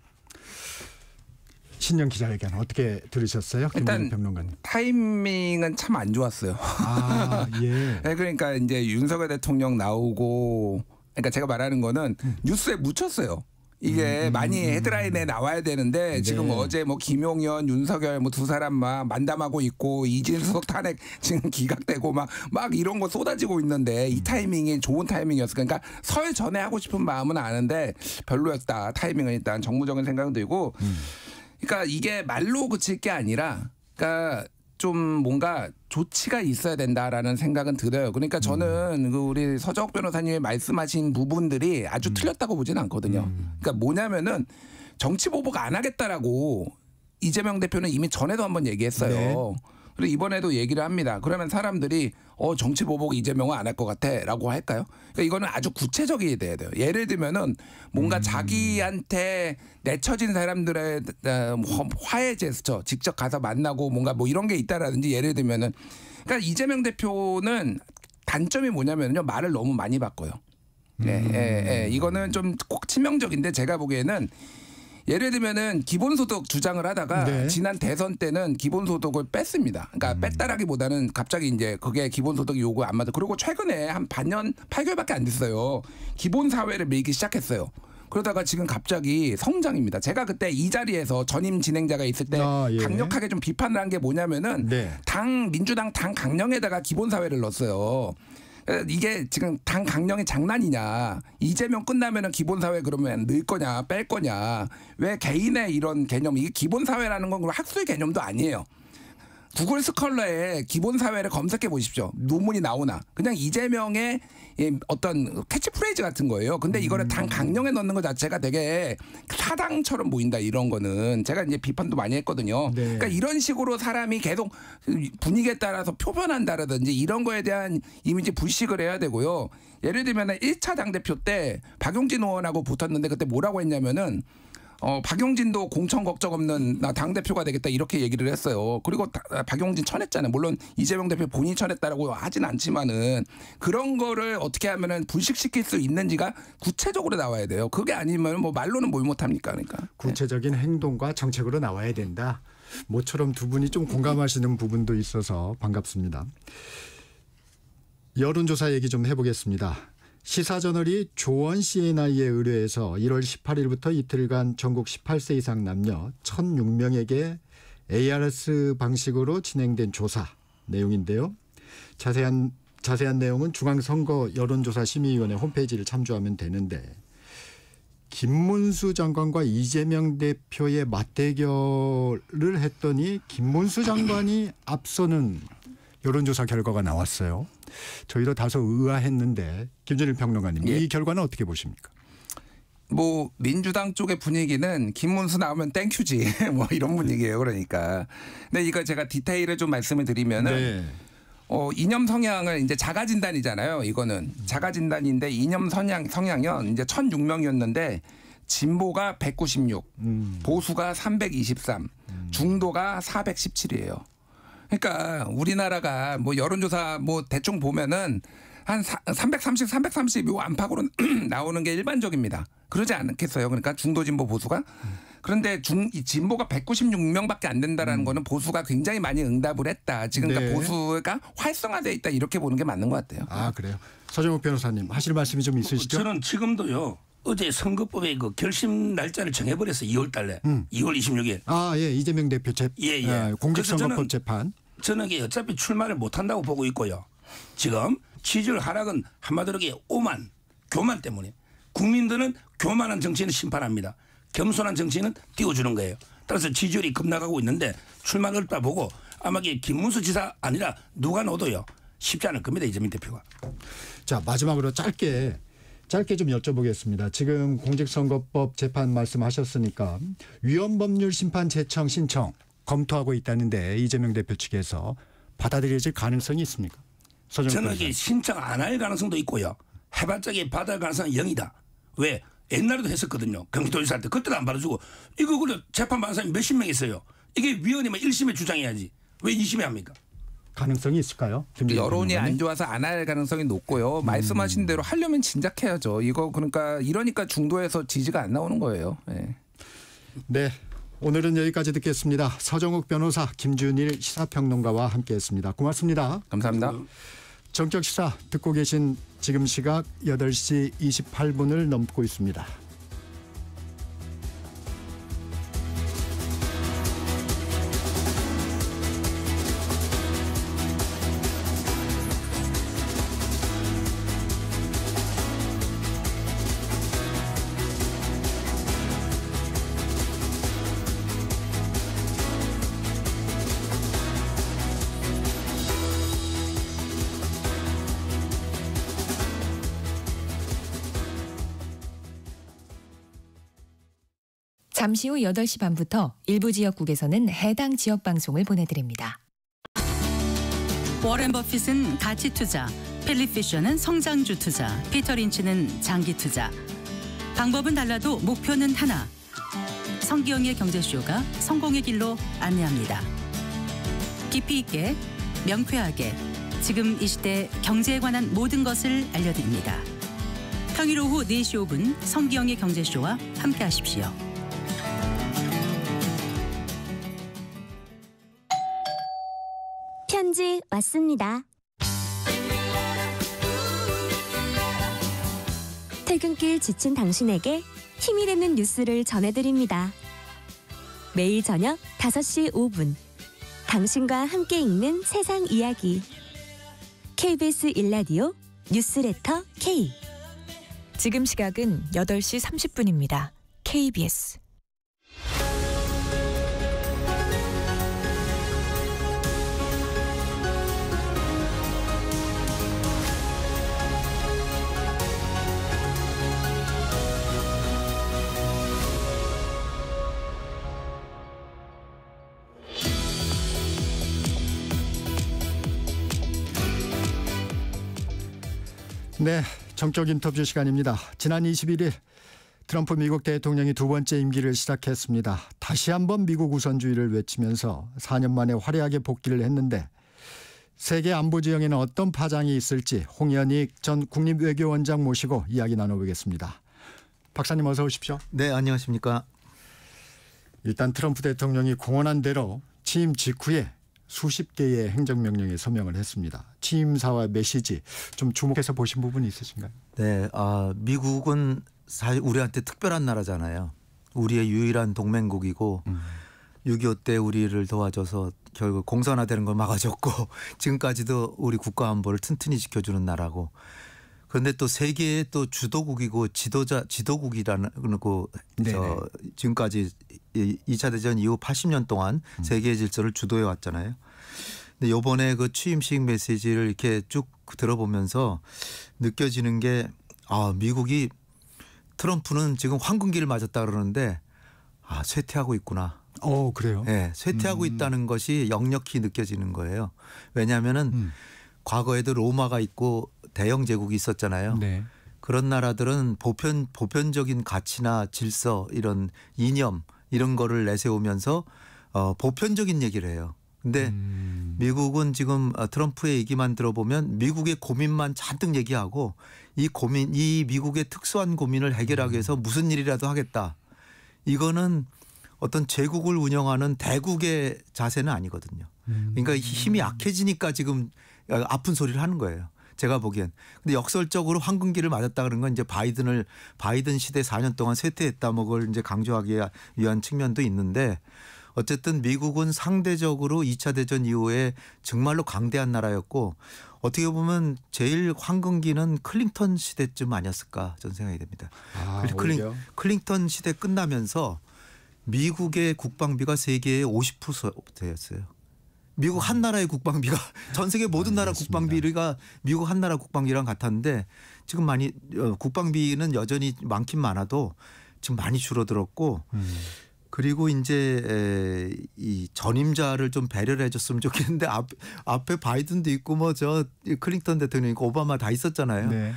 신년 기자회견 어떻게 들으셨어요? 일단 평론가님. 타이밍은 참 안 좋았어요. 아, 예. 네, 그러니까 이제 윤석열 대통령 나오고 그러니까 제가 말하는 거는 뉴스에 묻혔어요. 이게 많이 헤드라인에 나와야 되는데 지금 네. 어제 뭐 김용현, 윤석열 뭐 두 사람 막 만담하고 있고 이진석 탄핵 지금 기각되고 막 이런 거 쏟아지고 있는데 이 타이밍이 좋은 타이밍이었어. 그러니까 설 전에 하고 싶은 마음은 아는데 별로였다. 타이밍은 일단 정무적인 생각은 들고. 그러니까 이게 말로 그칠 게 아니라 그러니까 좀 뭔가 조치가 있어야 된다라는 생각은 들어요. 그러니까 저는 그 우리 서정욱 변호사님이 말씀하신 부분들이 아주 틀렸다고 보지는 않거든요. 그러니까 뭐냐면은 정치 보복 안 하겠다라고 이재명 대표는 이미 전에도 한번 얘기했어요. 네. 그리고 이번에도 얘기를 합니다. 그러면 사람들이 정치 보복 이재명은 안 할 것 같아라고 할까요? 그러니까 이거는 아주 구체적이 돼야 돼요. 예를 들면은 뭔가 자기한테 내쳐진 사람들의 화해 제스처 직접 가서 만나고 뭔가 뭐 이런 게 있다라든지 예를 들면은 그러니까 이재명 대표는 단점이 뭐냐면요 말을 너무 많이 바꿔요. 이거는 좀 꼭 치명적인데 제가 보기에는. 예를 들면은 기본소득 주장을 하다가 네. 지난 대선 때는 기본소득을 뺐습니다. 그러니까 뺐다라기보다는 갑자기 이제 그게 기본소득 요구 안 맞아. 그리고 최근에 한 반년 8개월밖에 안 됐어요. 기본사회를 밀기 시작했어요. 그러다가 지금 갑자기 성장입니다. 제가 그때 이 자리에서 전임 진행자가 있을 때 예. 강력하게 좀 비판을 한 게 뭐냐면은 네. 민주당 당 강령에다가 기본사회를 넣었어요. 이게 지금 당 강령이 장난이냐. 이재명 끝나면은 기본사회 그러면 넣을 거냐 뺄 거냐. 왜 개인의 이런 개념, 이게 기본사회라는 건 학술 개념도 아니에요. 구글 스컬러에 기본사회를 검색해 보십시오. 논문이 나오나. 그냥 이재명의 어떤 캐치프레이즈 같은 거예요. 근데 이거를 당 강령에 넣는 것 자체가 되게 사당처럼 보인다, 이런 거는. 제가 이제 비판도 많이 했거든요. 네. 그러니까 이런 식으로 사람이 계속 분위기에 따라서 표변한다라든지 이런 거에 대한 이미지 불식을 해야 되고요. 예를 들면 1차 당대표 때 박용진 의원하고 붙었는데 그때 뭐라고 했냐면은 박용진도 공천 걱정 없는 나 당대표가 되겠다, 이렇게 얘기를 했어요. 그리고 박용진 쳐냈잖아요. 물론 이재명 대표 본인이 쳐냈다라고 하진 않지만은 그런 거를 어떻게 하면은 불식시킬 수 있는지가 구체적으로 나와야 돼요. 그게 아니면 뭐 말로는 뭘 못합니까? 그러니까. 구체적인 행동과 정책으로 나와야 된다. 모처럼 두 분이 좀 공감하시는 부분도 있어서 반갑습니다. 여론조사 얘기 좀 해보겠습니다. 시사저널이 조원 CNI에 의뢰해서 1월 18일부터 이틀간 전국 18세 이상 남녀 1,006명에게 ARS 방식으로 진행된 조사 내용인데요. 자세한 내용은 중앙선거 여론조사심의위원회 홈페이지를 참조하면 되는데, 김문수 장관과 이재명 대표의 맞대결을 했더니 김문수 장관이 앞서는 여론조사 결과가 나왔어요. 저희도 다소 의아했는데 김준일 평론가님, 예. 이 결과는 어떻게 보십니까? 뭐 민주당 쪽의 분위기는 김문수 나오면 땡큐지 뭐 이런 분위기예요. 그러니까. 근데 이거 제가 디테일을 좀 말씀을 드리면은 네. 이념 성향을 이제 자가 진단이잖아요. 이거는 자가 진단인데 이념 성향은 이제 1,006명이었는데 진보가 196, 보수가 323, 중도가 417이에요. 그러니까 우리나라가 뭐 여론조사 뭐 대충 보면은 한 330 요 안팎으로 나오는 게 일반적입니다. 그러지 않겠어요? 그러니까 중도 진보 보수가. 그런데 진보가 196명밖에 안 된다라는 거는 보수가 굉장히 많이 응답을 했다. 지금 네. 그러니까 보수가 활성화돼 있다, 이렇게 보는 게 맞는 것 같아요. 아, 그래요. 서정욱 변호사님, 하실 말씀이 좀 있으시죠? 저는 지금도요. 어제 선거법에 그 결심 날짜를 정해버렸어요. 2월 달에. 2월 26일. 아, 예. 이재명 대표 공직선거법 재판. 저는 이게 어차피 출마를 못한다고 보고 있고요. 지금 지지율 하락은 한마디로 오만, 교만 때문에. 국민들은 교만한 정치인을 심판합니다. 겸손한 정치인은 띄워주는 거예요. 따라서 지지율이 급락하고 있는데 출마는 어렵다 보고 아마 이게 김문수 지사 아니라 누가 넣어도요. 쉽지 않을 겁니다. 이재명 대표가. 자, 마지막으로 짧게 좀 여쭤보겠습니다. 지금 공직선거법 재판 말씀하셨으니까 위헌법률 심판 제청 신청 검토하고 있다는데 이재명 대표 측에서 받아들여질 가능성이 있습니까? 저는 이게 신청 안 할 가능성도 있고요. 해봤자 받을 가능성은 0이다. 왜? 옛날에도 했었거든요. 경기도지사 할 때 그때도 안 받아주고 이거 그래 재판 받은 사람이 몇십 명 있어요. 이게 위헌이면 1심에 주장해야지. 왜 2심에 합니까? 가능성이 있을까요? 여론이 안 좋아서 안 할 가능성이 높고요. 말씀하신 대로 하려면 진작해야죠. 이거 그러니까 이러니까 중도에서 지지가 안 나오는 거예요. 네. 네. 오늘은 여기까지 듣겠습니다. 서정욱 변호사, 김준일 시사평론가와 함께했습니다. 고맙습니다. 감사합니다. 정적 시사 듣고 계신 지금 시각 8시 28분을 넘고 있습니다. 잠시 후 8시 반부터 일부 지역국에서는 해당 지역 방송을 보내드립니다. 워렌 버핏은 가치 투자, 필립 피셔는 성장주 투자, 피터 린치는 장기 투자. 방법은 달라도 목표는 하나. 성기영의 경제쇼가 성공의 길로 안내합니다. 깊이 있게, 명쾌하게, 지금 이 시대 경제에 관한 모든 것을 알려드립니다. 평일 오후 4시 5분 성기영의 경제쇼와 함께하십시오. 편지 왔습니다. 퇴근길 지친 당신에게 힘이 되는 뉴스를 전해드립니다. 매일 저녁 5시 5분 당신과 함께 읽는 세상 이야기 KBS 1라디오 뉴스레터 K. 지금 시각은 8시 30분입니다. KBS. 네, 정적 인터뷰 시간입니다. 지난 21일 트럼프 미국 대통령이 두 번째 임기를 시작했습니다. 다시 한번 미국 우선주의를 외치면서 4년 만에 화려하게 복귀를 했는데 세계 안보 지형에는 어떤 파장이 있을지 홍현익 전 국립외교원장 모시고 이야기 나눠보겠습니다. 박사님 어서 오십시오. 네, 안녕하십니까. 일단 트럼프 대통령이 공언한 대로 취임 직후에 수십 개의 행정명령에 서명을 했습니다. 취임사와 메시지 좀 주목해서 보신 부분이 있으신가요? 네, 미국은 사실 우리한테 특별한 나라잖아요. 우리의 유일한 동맹국이고 6.25 때 우리를 도와줘서 결국 공산화되는 걸 막아줬고 지금까지도 우리 국가 안보를 튼튼히 지켜주는 나라고. 그런데 또 세계의 또 주도국이고 지도국이라는 거 지금까지 2차 대전 이후 80년 동안 세계의 질서를 주도해 왔잖아요. 근데 이번에 그 취임식 메시지를 이렇게 쭉 들어보면서 느껴지는 게 미국이 트럼프는 지금 황금기를 맞았다 그러는데 쇠퇴하고 있구나. 그래요? 네, 쇠퇴하고 있다는 것이 역력히 느껴지는 거예요. 왜냐하면은 과거에도 로마가 있고 대영 제국이 있었잖아요. 네. 그런 나라들은 보편적인 가치나 질서 이런 이념 이런 거를 내세우면서 보편적인 얘기를 해요. 근데 미국은 지금 트럼프의 얘기만 들어보면 미국의 고민만 잔뜩 얘기하고 이 미국의 특수한 고민을 해결하기 위해서 무슨 일이라도 하겠다. 이거는 어떤 제국을 운영하는 대국의 자세는 아니거든요. 그러니까 힘이 약해지니까 지금 아픈 소리를 하는 거예요. 제가 보기엔. 근데 역설적으로 황금기를 맞았다 그런 건 이제 바이든 시대 4년 동안 쇠퇴했다 뭐 그걸 이제 강조하기 위한 측면도 있는데 어쨌든 미국은 상대적으로 2차 대전 이후에 정말로 강대한 나라였고 어떻게 보면 제일 황금기는 클린턴 시대쯤 아니었을까 저는 생각이 됩니다. 클린턴 시대 끝나면서 미국의 국방비가 세계의 50%였어요. 미국 한 나라의 국방비가 전 세계 모든 나라 국방비가 미국 한 나라 국방비랑 같았는데 지금 많이 국방비는 여전히 많긴 많아도 지금 많이 줄어들었고 그리고 이제 이 전임자를 좀 배려를 해줬으면 좋겠는데 앞에 바이든도 있고 뭐 저 클린턴 대통령 있고 오바마 다 있었잖아요. 네.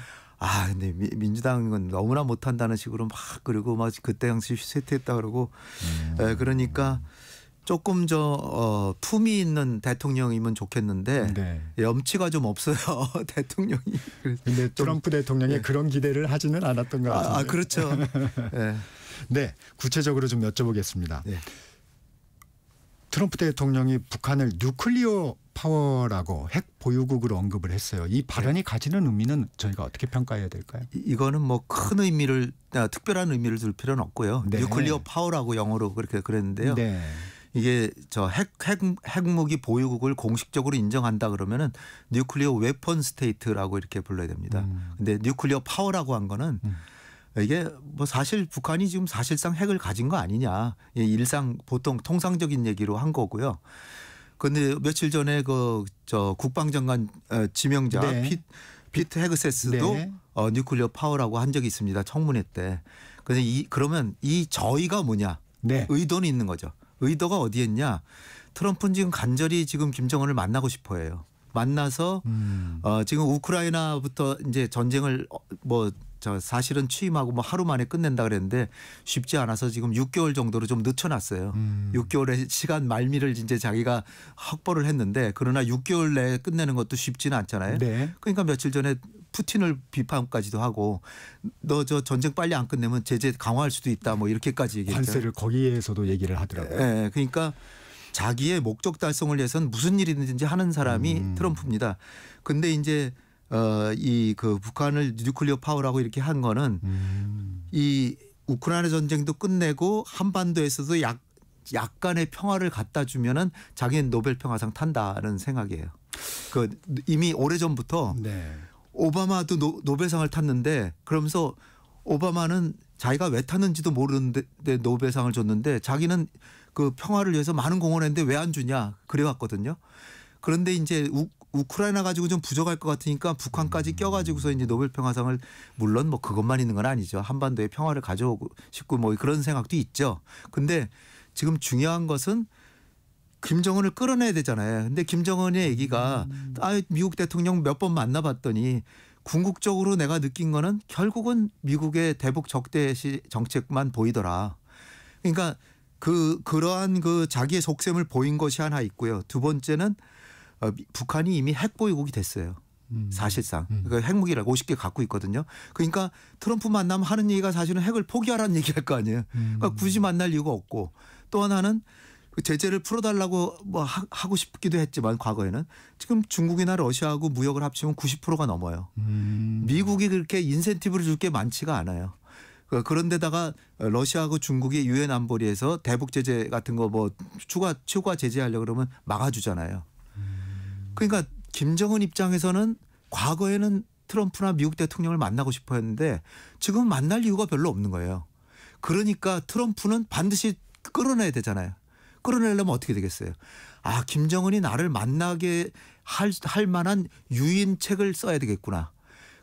근데 민주당은 너무나 못한다는 식으로 막 그리고 막 그때 당시 쇠퇴했다 그러고 그러니까 조금 품이 있는 대통령이면 좋겠는데 네. 염치가 좀 없어요 대통령이. 그런데 트럼프 대통령이 그런 기대를 하지는 않았던 것 같아요. 그렇죠. 네, 구체적으로 좀 여쭤보겠습니다. 네. 트럼프 대통령이 북한을 뉴클리어 파워라고 핵 보유국으로 언급을 했어요. 이 발언이 가지는 의미는 저희가 어떻게 평가해야 될까요? 이거는 뭐 큰 의미를 특별한 의미를 둘 필요는 없고요. 네. 뉴클리어 파워라고 영어로 그렇게 그랬는데요. 네. 이게 핵무기 보유국을 공식적으로 인정한다 그러면은 뉴클리어 웨폰 스테이트라고 이렇게 불러야 됩니다. 근데 뉴클리어 파워라고 한 거는 이게 뭐 사실 북한이 지금 사실상 핵을 가진 거 아니냐. 일상 보통 통상적인 얘기로 한 거고요. 그런데 며칠 전에 저 국방장관 지명자 네. 피트 헤그세스도 네. 뉴클리어 파워라고 한 적이 있습니다. 청문회 때. 그러면 이 저희가 뭐냐. 네. 의도는 있는 거죠. 의도가 어디에 있냐. 트럼프는 지금 간절히 지금 김정은을 만나고 싶어 해요. 만나서 지금 우크라이나부터 이제 전쟁을 사실은 취임하고 뭐 하루 만에 끝낸다 그랬는데 쉽지 않아서 지금 6개월 정도로 좀 늦춰놨어요. 6개월의 시간 말미를 이제 자기가 확보를 했는데 그러나 6개월 내에 끝내는 것도 쉽지는 않잖아요. 네. 그러니까 며칠 전에 푸틴을 비판까지도 하고 너 저 전쟁 빨리 안 끝내면 제재 강화할 수도 있다 뭐 이렇게까지 얘기했죠. 관세를 거기에서도 얘기를 하더라고요. 네, 그러니까 자기의 목적 달성을 위해서는 무슨 일이든지 하는 사람이 트럼프입니다. 근데 이제 이 그 북한을 뉴클리어 파워라고 이렇게 한 거는 이 우크라이나 전쟁도 끝내고 한반도에서도 약간의 평화를 갖다 주면은 자기는 노벨 평화상 탄다는 생각이에요. 그 이미 오래전부터 네. 오바마도 노벨상을 탔는데 그러면서 오바마는 자기가 왜 탔는지도 모르는데 노벨상을 줬는데 자기는 그 평화를 위해서 많은 공헌했는데 왜 안 주냐 그래왔거든요. 그런데 이제 우크라이나 가지고 좀 부족할 것 같으니까 북한까지 껴가지고서 이제 노벨 평화상을 물론 뭐 그것만 있는 건 아니죠. 한반도에 평화를 가져오고 싶고 뭐 그런 생각도 있죠. 근데 지금 중요한 것은 김정은을 끌어내야 되잖아요. 근데 김정은의 얘기가 미국 대통령 몇 번 만나봤더니 궁극적으로 내가 느낀 거는 결국은 미국의 대북 적대시 정책만 보이더라. 그러니까 그러한 그 자기의 속셈을 보인 것이 하나 있고요. 두 번째는 북한이 이미 핵 보유국이 됐어요. 사실상 그러니까 핵무기를 50개 갖고 있거든요. 그러니까 트럼프 만나면 하는 얘기가 사실은 핵을 포기하라는 얘기할 거 아니에요. 그러니까 굳이 만날 이유가 없고 또 하나는 제재를 풀어달라고 뭐 하고 싶기도 했지만 과거에는 지금 중국이나 러시아하고 무역을 합치면 90%가 넘어요. 미국이 그렇게 인센티브를 줄 게 많지가 않아요. 그런데다가 러시아하고 중국이 유엔 안보리에서 대북 제재 같은 거 뭐 추가 제재하려고 그러면 막아주잖아요. 그러니까 김정은 입장에서는 과거에는 트럼프나 미국 대통령을 만나고 싶어 했는데 지금 만날 이유가 별로 없는 거예요. 그러니까 트럼프는 반드시 끌어내야 되잖아요. 끌어내려면 어떻게 되겠어요? 아, 김정은이 나를 만나게 할 만한 유인책을 써야 되겠구나.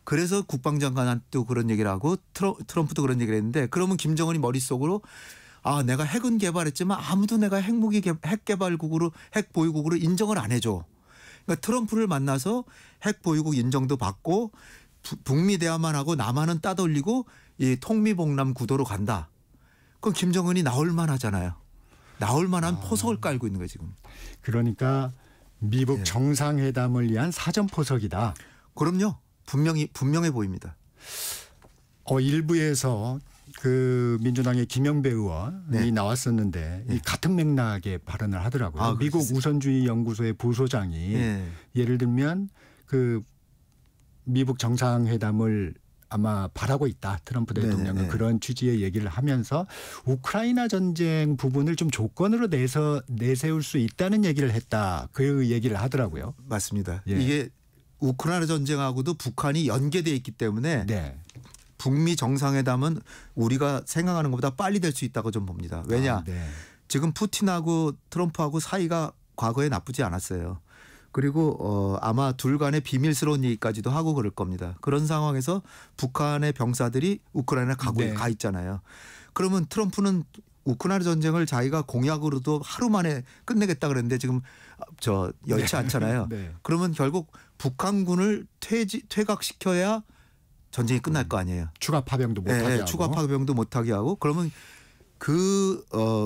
그래서 국방장관한테도 그런 얘기를 하고 트럼프도 그런 얘기를 했는데 그러면 김정은이 머릿속으로 아, 내가 핵은 개발했지만 아무도 내가 핵 개발국으로 핵 보유국으로 인정을 안 해줘. 그러니까 트럼프를 만나서 핵 보유국 인정도 받고 북미 대화만 하고 남한은 따돌리고 이 통미봉남 구도로 간다. 그럼 김정은이 나올 만하잖아요. 나올 만한 포석을 깔고 있는 거예요 지금. 그러니까 미북 네. 정상회담을 위한 사전 포석이다. 그럼요. 분명해 보입니다. 일부에서 그 민주당의 김영배 의원이 네. 나왔었는데 네. 이 같은 맥락의 발언을 하더라고요. 미국 우선주의 연구소의 부소장이 네. 예를 들면 그 미북 정상회담을 아마 바라고 있다. 트럼프 대통령은 네네. 그런 취지의 얘기를 하면서 우크라이나 전쟁 부분을 좀 조건으로 내세울 수 있다는 얘기를 했다. 그 얘기를 하더라고요. 맞습니다. 예. 이게 우크라이나 전쟁하고도 북한이 연계되어 있기 때문에 네. 북미 정상회담은 우리가 생각하는 것보다 빨리 될 수 있다고 좀 봅니다. 왜냐? 네. 지금 푸틴하고 트럼프하고 사이가 과거에 나쁘지 않았어요. 그리고 아마 둘 간의 비밀스러운 얘기까지도 하고 그럴 겁니다. 그런 상황에서 북한의 병사들이 우크라이나 네. 가 있잖아요. 그러면 트럼프는 우크라이나 전쟁을 자기가 공약으로도 하루 만에 끝내겠다 그랬는데 지금 여의치 않잖아요. 네. 그러면 결국 북한군을 퇴각시켜야 전쟁이 끝날 거 아니에요. 추가 파병도 못하게 하고. 추가 파병도 못하게 하고 그러면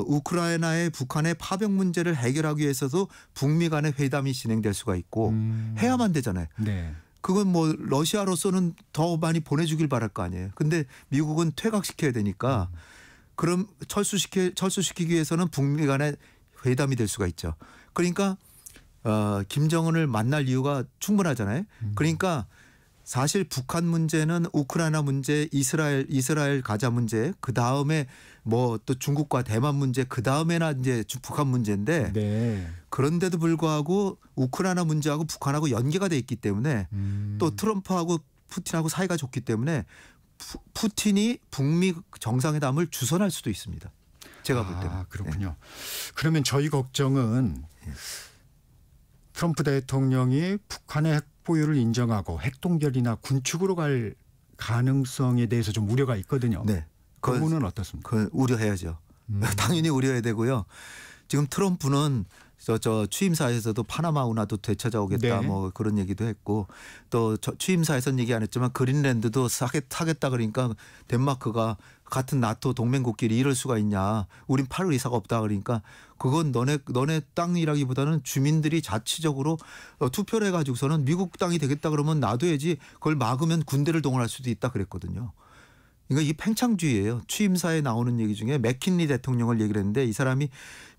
우크라이나의 북한의 파병 문제를 해결하기 위해서도 북미 간의 회담이 진행될 수가 있고 해야만 되잖아요. 네. 그건 뭐 러시아로서는 더 많이 보내주길 바랄 거 아니에요. 근데 미국은 퇴각시켜야 되니까 그럼 철수시키기 위해서는 북미 간의 회담이 될 수가 있죠. 그러니까 김정은을 만날 이유가 충분하잖아요. 그러니까 사실 북한 문제는 우크라이나 문제, 이스라엘 가자 문제, 그 다음에 뭐 또 중국과 대만 문제, 그 다음에나 이제 북한 문제인데 네. 그런데도 불구하고 우크라이나 문제하고 북한하고 연계가 돼 있기 때문에 또 트럼프하고 푸틴하고 사이가 좋기 때문에 푸틴이 북미 정상회담을 주선할 수도 있습니다. 제가 볼 때는. 그렇군요. 네. 그러면 저희 걱정은 트럼프 대통령이 북한의 핵 보유를 인정하고 핵동결이나 군축으로 갈 가능성에 대해서 좀 우려가 있거든요. 네. 그 부분은 어떻습니까? 그 우려해야죠. 당연히 우려해야 되고요. 지금 트럼프는 저 취임사에서도 파나마 운하도 되찾아오겠다 네. 뭐 그런 얘기도 했고 또 취임사에서는 얘기 안 했지만 그린랜드도 사겠다 그러니까 덴마크가 같은 나토 동맹국끼리 이럴 수가 있냐. 우린 팔을 의사가 없다 그러니까 그건 너네 땅이라기보다는 주민들이 자치적으로 투표를 해가지고서는 미국 땅이 되겠다 그러면 놔둬야지 그걸 막으면 군대를 동원할 수도 있다 그랬거든요. 그러니까 이게 팽창주의예요. 취임사에 나오는 얘기 중에 맥킨리 대통령을 얘기를 했는데 이 사람이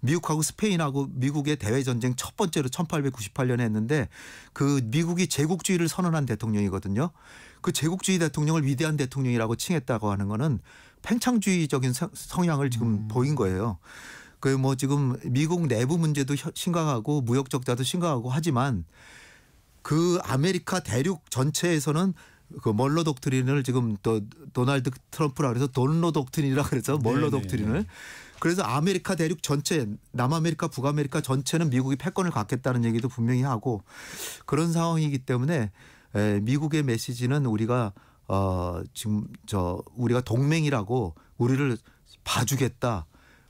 미국하고 스페인하고 미국의 대외전쟁 첫 번째로 1898년에 했는데 그 미국이 제국주의를 선언한 대통령이거든요. 그 제국주의 대통령을 위대한 대통령이라고 칭했다고 하는 거는 팽창주의적인 성향을 지금 보인 거예요. 그 뭐 지금 미국 내부 문제도 심각하고 무역 적자도 심각하고 하지만 그 아메리카 대륙 전체에서는 그 멀로 독트린을 지금 또 도널드 트럼프라 그래서 돈로 독트린이라 그래서 멀로 독트린을 그래서 아메리카 대륙 전체 남아메리카 북아메리카 전체는 미국이 패권을 갖겠다는 얘기도 분명히 하고 그런 상황이기 때문에 미국의 메시지는 우리가 지금 우리가 동맹이라고 우리를 봐주겠다.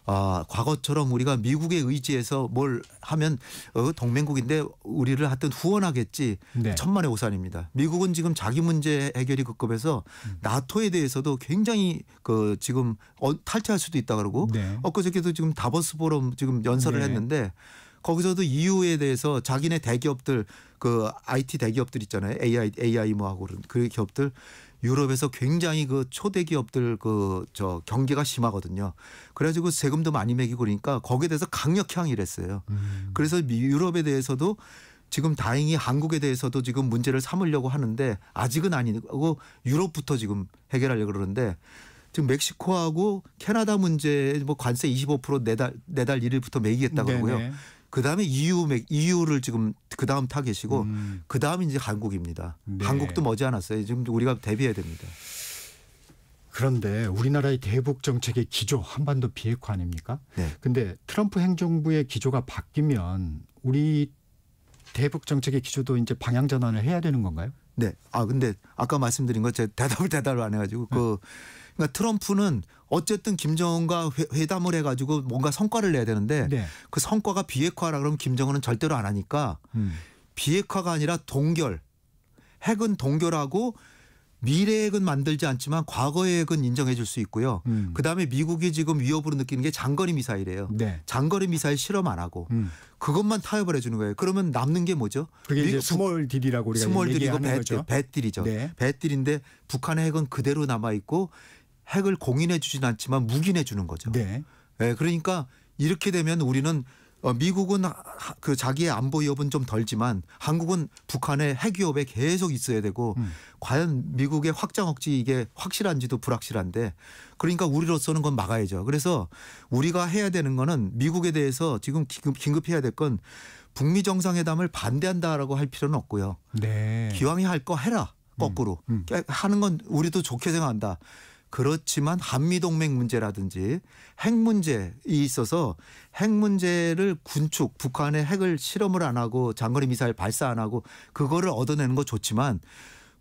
과거처럼 우리가 미국의 의지에서 뭘 하면 동맹국인데 우리를 하여튼 후원하겠지. 네. 천만의 오산입니다. 미국은 지금 자기 문제 해결이 급급해서 나토에 대해서도 굉장히 그 지금 탈퇴할 수도 있다 그러고 네. 엊그저께도 지금 다보스 포럼 지금 연설을 네. 했는데 거기서도 EU에 대해서 자기네 대기업들 그 IT 대기업들 있잖아요. AI 뭐 하고 그 기업들 유럽에서 굉장히 그 초대 기업들 그 경계가 심하거든요. 그래가지고 세금도 많이 매기고 그러니까 거기에 대해서 강력히 항의를 했어요. 그래서 유럽에 대해서도 지금 다행히 한국에 대해서도 지금 문제를 삼으려고 하는데 아직은 아니고 유럽부터 지금 해결하려고 그러는데 지금 멕시코하고 캐나다 문제에 뭐 관세 25% 내달 1일부터 매기겠다 그러고요. 그다음에 EU를 지금 그다음 타겟이고 그다음이 이제 한국입니다. 네. 한국도 머지않았어요. 지금 우리가 대비해야 됩니다. 그런데 우리나라의 대북 정책의 기조 한반도 비핵화 아닙니까? 네. 근데 트럼프 행정부의 기조가 바뀌면 우리 대북 정책의 기조도 이제 방향 전환을 해야 되는 건가요? 네. 근데 아까 말씀드린 거 제가 대답을 안 해가지고 그러니까 트럼프는 어쨌든 김정은과 회담을 해가지고 뭔가 성과를 내야 되는데 네. 그 성과가 비핵화라 그러면 김정은은 절대로 안 하니까 비핵화가 아니라 동결. 핵은 동결하고 미래 핵은 만들지 않지만 과거의 핵은 인정해 줄 수 있고요. 그다음에 미국이 지금 위협으로 느끼는 게 장거리 미사일이에요. 네. 장거리 미사일 실험 안 하고 그것만 타협을 해 주는 거예요. 그러면 남는 게 뭐죠? 그게 이제 스몰 딜이라고 우리가 스몰 딜이고 얘기하는 거죠. 배딜이죠. 네. 배딜인데 북한의 핵은 그대로 남아 있고 핵을 공인해 주진 않지만 묵인해 주는 거죠. 네. 네, 그러니까 이렇게 되면 우리는 미국은 그 자기의 안보 위협은 좀 덜지만 한국은 북한의 핵 위협에 계속 있어야 되고 과연 미국의 확장 억지 이게 확실한지도 불확실한데 그러니까 우리로서는 그건 막아야죠. 그래서 우리가 해야 되는 거는 미국에 대해서 지금 긴급히 해야 될 건 북미 정상회담을 반대한다라고 할 필요는 없고요. 네. 기왕에 할 거 해라. 거꾸로. 하는 건 우리도 좋게 생각한다. 그렇지만 한미동맹 문제라든지 핵 문제에 있어서 핵 문제를 군축 북한의 핵을 실험을 안 하고 장거리 미사일 발사 안 하고 그거를 얻어내는 거 좋지만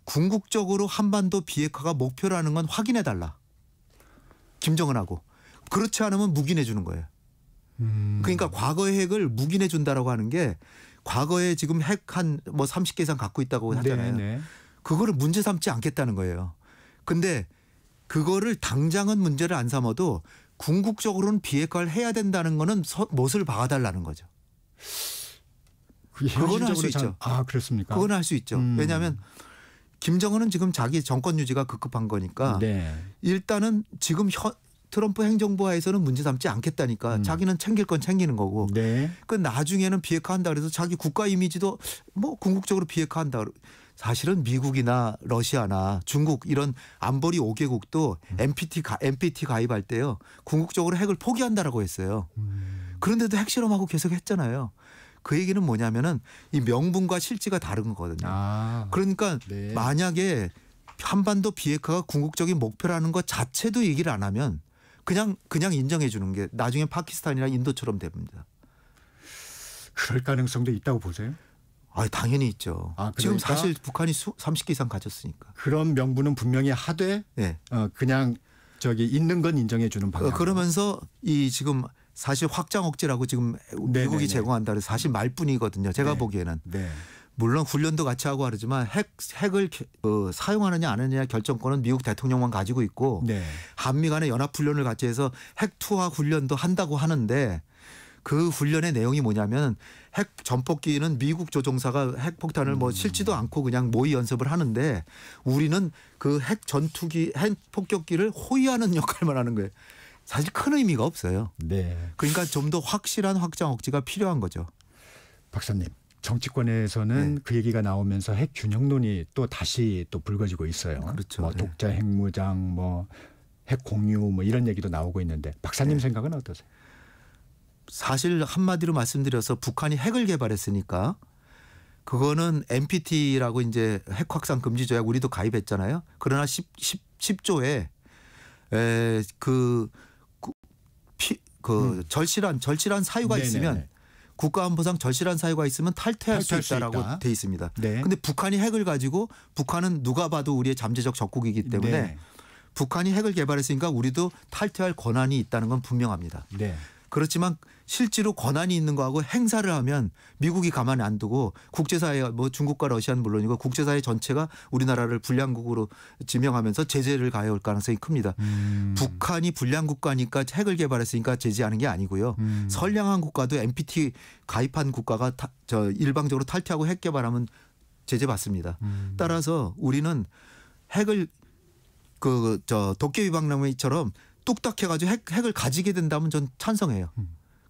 궁극적으로 한반도 비핵화가 목표라는 건 확인해 달라. 김정은하고. 그렇지 않으면 묵인해 주는 거예요. 그러니까 과거의 핵을 묵인해 준다라고 하는 게 과거에 지금 핵 한 뭐 30개 이상 갖고 있다고 하잖아요. 네. 그거를 문제 삼지 않겠다는 거예요. 근데 그거를 당장은 문제를 안 삼아도 궁극적으로는 비핵화를 해야 된다는 거는 못을 박아달라는 거죠. 그건 할 수 있죠. 그렇습니까? 그건 할 수 있죠. 왜냐하면 김정은은 지금 자기 정권 유지가 급급한 거니까 네. 일단은 지금 트럼프 행정부 하에서는 문제 삼지 않겠다니까 자기는 챙길 건 챙기는 거고 네. 그 나중에는 비핵화한다 그래서 자기 국가 이미지도 뭐 궁극적으로 비핵화한다. 사실은 미국이나 러시아나 중국 이런 안보리 5개국도 NPT 가입할 때요. 궁극적으로 핵을 포기한다라고 했어요. 그런데도 핵실험하고 계속 했잖아요. 그 얘기는 뭐냐면은 이 명분과 실지가 다른 거거든요. 그러니까 네. 만약에 한반도 비핵화가 궁극적인 목표라는 것 자체도 얘기를 안 하면 그냥 인정해 주는 게 나중에 파키스탄이나 인도처럼 됩니다. 그럴 가능성도 있다고 보세요? 당연히 있죠. 지금 그러니까 사실 북한이 30개 이상 가졌으니까. 그런 명분은 분명히 하되 네. 그냥 있는 건 인정해 주는 방향. 그러면서 이 지금 사실 확장 억제라고 지금 미국이 제공한다 그래서 사실 말뿐이거든요. 제가 보기에는. 네. 물론 훈련도 같이 하고 하지만 핵을 사용하느냐 안 하느냐 결정권은 미국 대통령만 가지고 있고 네. 한미 간의 연합 훈련을 같이 해서 핵 투하 훈련도 한다고 하는데 그 훈련의 내용이 뭐냐면 핵 전폭기는 미국 조종사가 핵폭탄을 뭐 실지도 않고 그냥 모의 연습을 하는데 우리는 그 핵 전투기, 핵 폭격기를 호위하는 역할만 하는 거예요. 사실 큰 의미가 없어요. 네. 그러니까 좀 더 확실한 확장 억지가 필요한 거죠. 박사님, 정치권에서는 네. 그 얘기가 나오면서 핵 균형론이 또 다시 또 불거지고 있어요. 그렇죠. 뭐 독자 핵무장, 뭐 핵 공유, 뭐 이런 얘기도 나오고 있는데 박사님 네. 생각은 어떠세요? 사실 한마디로 말씀드려서 북한이 핵을 개발했으니까 그거는 NPT라고 이제 핵 확산 금지 조약 우리도 가입했잖아요. 그러나 10조에 절실한 사유가 네네네. 있으면 국가안보상 절실한 사유가 있으면 탈퇴할 수 있다라고 있다. 돼 있습니다. 네. 근데 북한이 핵을 가지고 북한은 누가 봐도 우리의 잠재적 적국이기 때문에 네. 북한이 핵을 개발했으니까 우리도 탈퇴할 권한이 있다는 건 분명합니다. 네. 그렇지만 실제로 권한이 있는 거하고 행사를 하면 미국이 가만히 안 두고 국제사회 뭐 중국과 러시아는 물론이고 국제사회 전체가 우리나라를 불량국으로 지명하면서 제재를 가해올 가능성이 큽니다. 북한이 불량국가니까 핵을 개발했으니까 제재하는 게 아니고요. 선량한 국가도 NPT 가입한 국가가 일방적으로 탈퇴하고 핵 개발하면 제재받습니다. 따라서 우리는 핵을 도깨비박람회처럼 뚝딱 해가지고 핵을 가지게 된다면 전 찬성해요.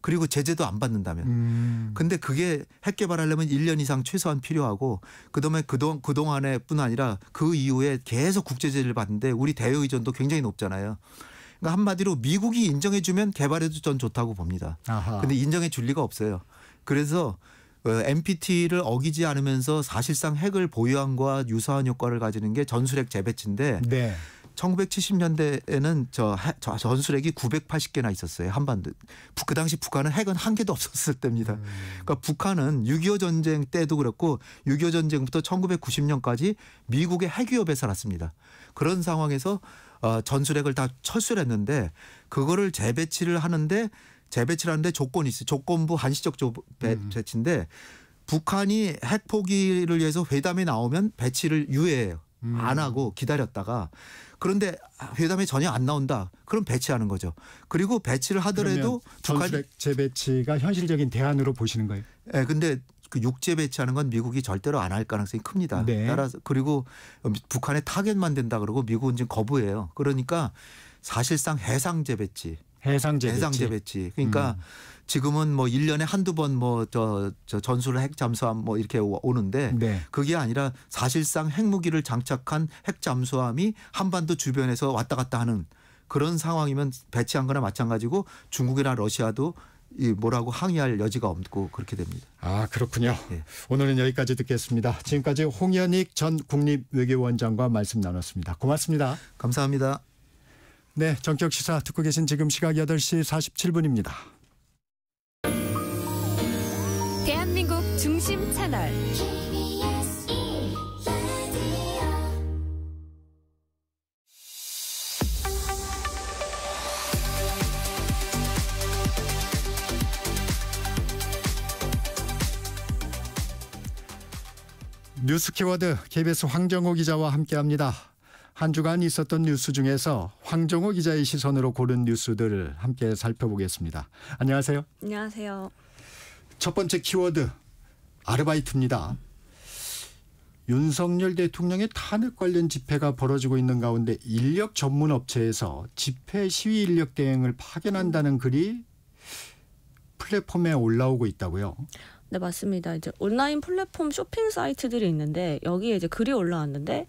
그리고 제재도 안 받는다면. 근데 그게 핵 개발하려면 1년 이상 최소한 필요하고 그다음에 그동안에 뿐 아니라 그 이후에 계속 국제제재를 받는데 우리 대여 의존도 굉장히 높잖아요. 그러니까 한마디로 미국이 인정해 주면 개발해도 전 좋다고 봅니다. 근데 인정해 줄 리가 없어요. 그래서 NPT를 어기지 않으면서 사실상 핵을 보유함과 유사한 효과를 가지는 게 전술핵 재배치인데 네. 1970년대에는 전술핵이 980개나 있었어요. 한반도. 그 당시 북한은 핵은 한 개도 없었을 때입니다. 그러니까 북한은 6.25 전쟁 때도 그렇고 6.25 전쟁부터 1990년까지 미국의 핵 위협에 살았습니다. 그런 상황에서 전술핵을 다 철수를 했는데 그거를 재배치를 하는데 조건이 있어요. 조건부 한시적 배치인데 북한이 핵 포기를 위해서 회담에 나오면 배치를 유예해요. 안 하고 기다렸다가 그런데 회담에 전혀 안 나온다. 그럼 배치하는 거죠. 그리고 배치를 하더라도 전술핵 재배치가 현실적인 대안으로 보시는 거예요? 네, 근데 그 육재 배치하는 건 미국이 절대로 안 할 가능성이 큽니다. 네. 따라서 그리고 북한의 타겟만 된다 그러고 미국은 지금 거부해요. 그러니까 사실상 해상 재배치. 그러니까 지금은 뭐 1년에 한두 번 뭐 전술 핵 잠수함 뭐 이렇게 오는데 네. 그게 아니라 사실상 핵무기를 장착한 핵 잠수함이 한반도 주변에서 왔다 갔다 하는 그런 상황이면 배치한 거나 마찬가지고 중국이나 러시아도 뭐라고 항의할 여지가 없고 그렇게 됩니다. 아, 그렇군요. 네. 오늘은 여기까지 듣겠습니다. 지금까지 홍현익 전 국립외교원장과 말씀 나눴습니다. 고맙습니다. 감사합니다. 네, 전격시사 듣고 계신 지금 시각 8시 47분입니다. 대한민국 중심 채널 뉴스 키워드 KBS 황정호 기자와 함께합니다. 한 주간 있었던 뉴스 중에서 황정호 기자의 시선으로 고른 뉴스들을 함께 살펴보겠습니다. 안녕하세요. 안녕하세요. 첫 번째 키워드 아르바이트입니다. 윤석열 대통령의 탄핵 관련 집회가 벌어지고 있는 가운데 인력 전문 업체에서 집회 시위 인력 대행을 파견한다는 글이 플랫폼에 올라오고 있다고요. 네, 맞습니다. 이제 온라인 플랫폼 쇼핑 사이트들이 있는데 여기에 이제 글이 올라왔는데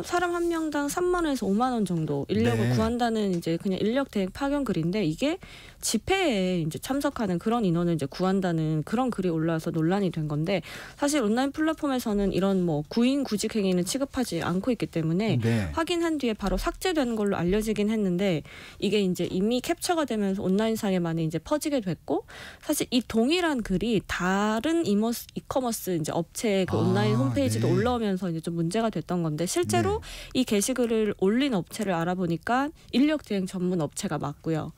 사람 한 명당 3만 원에서 5만 원 정도 인력을 구한다는 이제 그냥 인력 대행 파견 글인데 이게 집회에 이제 참석하는 그런 인원을 이제 구한다는 그런 글이 올라와서 논란이 된 건데 사실 온라인 플랫폼에서는 이런 뭐 구인 구직 행위는 취급하지 않고 있기 때문에 확인한 뒤에 바로 삭제되는 걸로 알려지긴 했는데 이게 이제 이미 캡처가 되면서 온라인상에 많이 이제 퍼지게 됐고 사실 이 동일한 글이 다른 이커머스 이제 업체 그 온라인 홈페이지도 올라오면서 이제 좀 문제가 됐던 건데 실제로 이 게시글을 올린 업체를 알아보니까 인력 대행 전문 업체가 맞고요.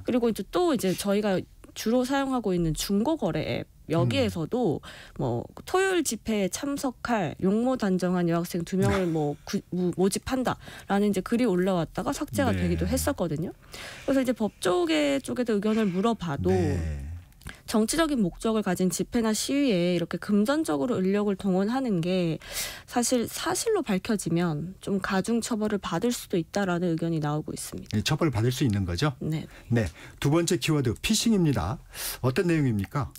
그리고 이제 저희가 주로 사용하고 있는 중고거래 앱 여기에서도 뭐 토요일 집회에 참석할 용모 단정한 여학생 2명을 뭐 모집한다라는 이제 글이 올라왔다가 삭제가 되기도 했었거든요. 그래서 이제 법조계 쪽에도 의견을 물어봐도 정치적인 목적을 가진 집회나 시위에 이렇게 금전적으로 인력을 동원하는 게 사실로 밝혀지면 좀 가중 처벌을 받을 수도 있다라는 의견이 나오고 있습니다. 처벌을 받을 수 있는 거죠? 네. 네. 두 번째 키워드 피싱입니다. 어떤 내용입니까?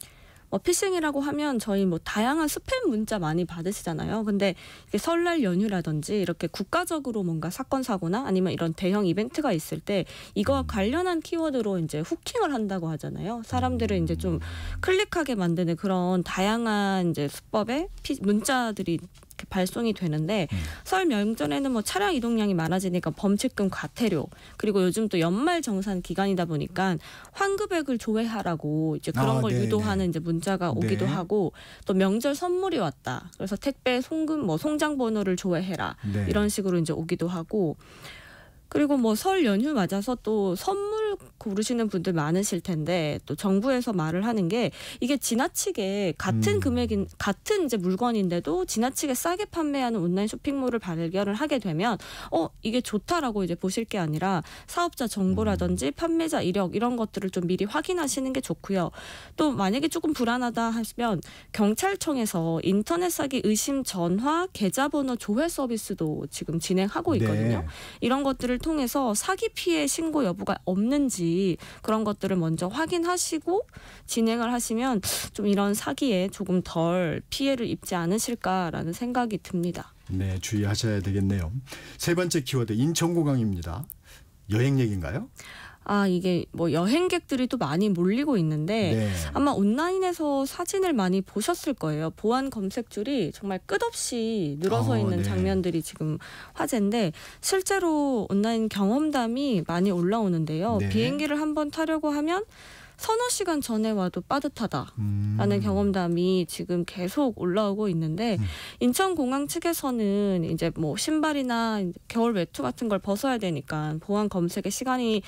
피싱이라고 하면 저희 다양한 스팸 문자 많이 받으시잖아요. 근데 이게 설날 연휴라든지 이렇게 국가적으로 뭔가 사건 사고나 아니면 이런 대형 이벤트가 있을 때 이거와 관련한 키워드로 이제 후킹을 한다고 하잖아요. 사람들을 이제 좀 클릭하게 만드는 그런 다양한 이제 수법의 문자들이 이렇게 발송이 되는데 설 명절에는 차량 이동량이 많아지니까 범칙금 과태료, 그리고 요즘 또 연말 정산 기간이다 보니까 환급액을 조회하라고 이제 그런 걸 유도하는 이제 문자가 오기도 하고, 또 명절 선물이 왔다, 그래서 택배 송금 송장 번호를 조회해라, 이런 식으로 이제 오기도 하고, 그리고 설 연휴 맞아서 또 선물 고르시는 분들 많으실 텐데, 또 정부에서 말을 하는 게 이게 지나치게 같은 금액인 같은 이제 물건인데도 지나치게 싸게 판매하는 온라인 쇼핑몰을 발견을 하게 되면 이게 좋다라고 이제 보실 게 아니라 사업자 정보라든지 판매자 이력 이런 것들을 좀 미리 확인하시는 게 좋고요. 또 만약에 조금 불안하다 하시면 경찰청에서 인터넷 사기 의심 전화 계좌번호 조회 서비스도 지금 진행하고 있거든요. 네. 이런 것들을 통해서 사기 피해 신고 여부가 없는지 그런 것들을 먼저 확인하시고 진행을 하시면 좀 이런 사기에 조금 덜 피해를 입지 않으실까라는 생각이 듭니다. 네, 주의하셔야 되겠네요. 세 번째 키워드 인천공항입니다. 여행 얘기인가요? 이게 여행객들이 또 많이 몰리고 있는데 아마 온라인에서 사진을 많이 보셨을 거예요. 보안 검색줄이 정말 끝없이 늘어서 있는 장면들이 지금 화제인데, 실제로 온라인 경험담이 많이 올라오는데요. 비행기를 한번 타려고 하면 서너 시간 전에 와도 빠듯하다라는 경험담이 지금 계속 올라오고 있는데, 인천공항 측에서는 이제 신발이나 겨울 외투 같은 걸 벗어야 되니까 보안 검색에 시간이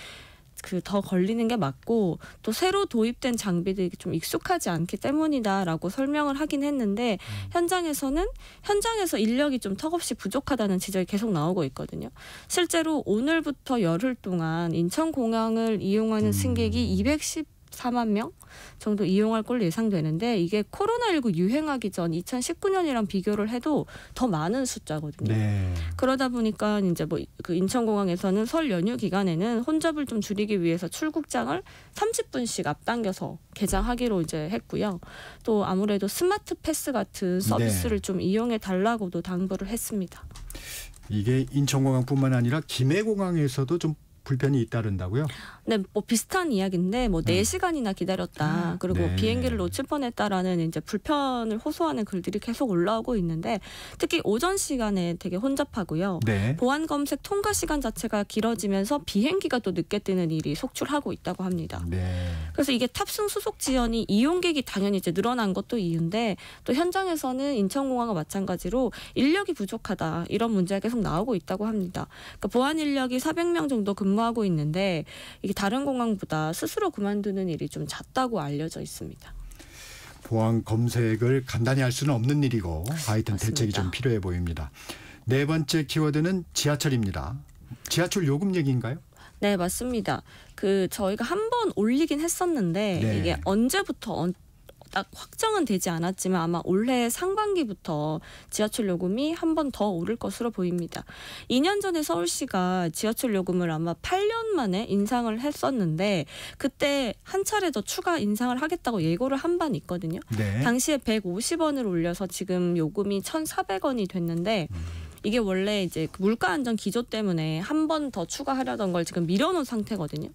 더 걸리는 게 맞고, 또 새로 도입된 장비들이 좀 익숙하지 않기 때문이다라고 설명을 하긴 했는데, 현장에서 인력이 좀 턱없이 부족하다는 지적이 계속 나오고 있거든요. 실제로 오늘부터 열흘 동안 인천공항을 이용하는 승객이 214만 명 정도 이용할 걸로 예상되는데, 이게 코로나19 유행하기 전 2019년이랑 비교를 해도 더 많은 숫자거든요. 네. 그러다 보니까 이제 그 인천공항에서는 설 연휴 기간에는 혼잡을 좀 줄이기 위해서 출국장을 30분씩 앞당겨서 개장하기로 이제 했고요. 또 아무래도 스마트 패스 같은 서비스를 좀 이용해 달라고도 당부를 했습니다. 이게 인천공항뿐만 아니라 김해공항에서도 좀 불편이 잇따른다고요? 네, 비슷한 이야기인데 4시간이나 기다렸다. 그리고 비행기를 놓칠 뻔했다라는 이제 불편을 호소하는 글들이 계속 올라오고 있는데, 특히 오전 시간에 되게 혼잡하고요. 보안 검색 통과 시간 자체가 길어지면서 비행기가 또 늦게 뜨는 일이 속출하고 있다고 합니다. 그래서 이게 탑승 수속 지연이 이용객이 당연히 이제 늘어난 것도 이유인데, 또 현장에서는 인천공항과 마찬가지로 인력이 부족하다, 이런 문제가 계속 나오고 있다고 합니다. 그러니까 보안 인력이 400명 정도 근무하고 있는데, 이게 다른 공항보다 스스로 그만두는 일이 좀 잦다고 알려져 있습니다. 보안 검색을 간단히 할 수는 없는 일이고, 하여튼 맞습니다. 대책이 좀 필요해 보입니다. 네 번째 키워드는 지하철입니다. 지하철 요금 얘기인가요? 네, 맞습니다. 저희가 한번 올리긴 했었는데 이게 언제부터 딱 확정은 되지 않았지만 아마 올해 상반기부터 지하철 요금이 한 번 더 오를 것으로 보입니다. 2년 전에 서울시가 지하철 요금을 아마 8년 만에 인상을 했었는데, 그때 한 차례 더 추가 인상을 하겠다고 예고를 한 바는 있거든요. 당시에 150원을 올려서 지금 요금이 1,400원이 됐는데, 이게 원래 이제 물가 안정 기조 때문에 한 번 더 추가하려던 걸 지금 미뤄놓은 상태거든요.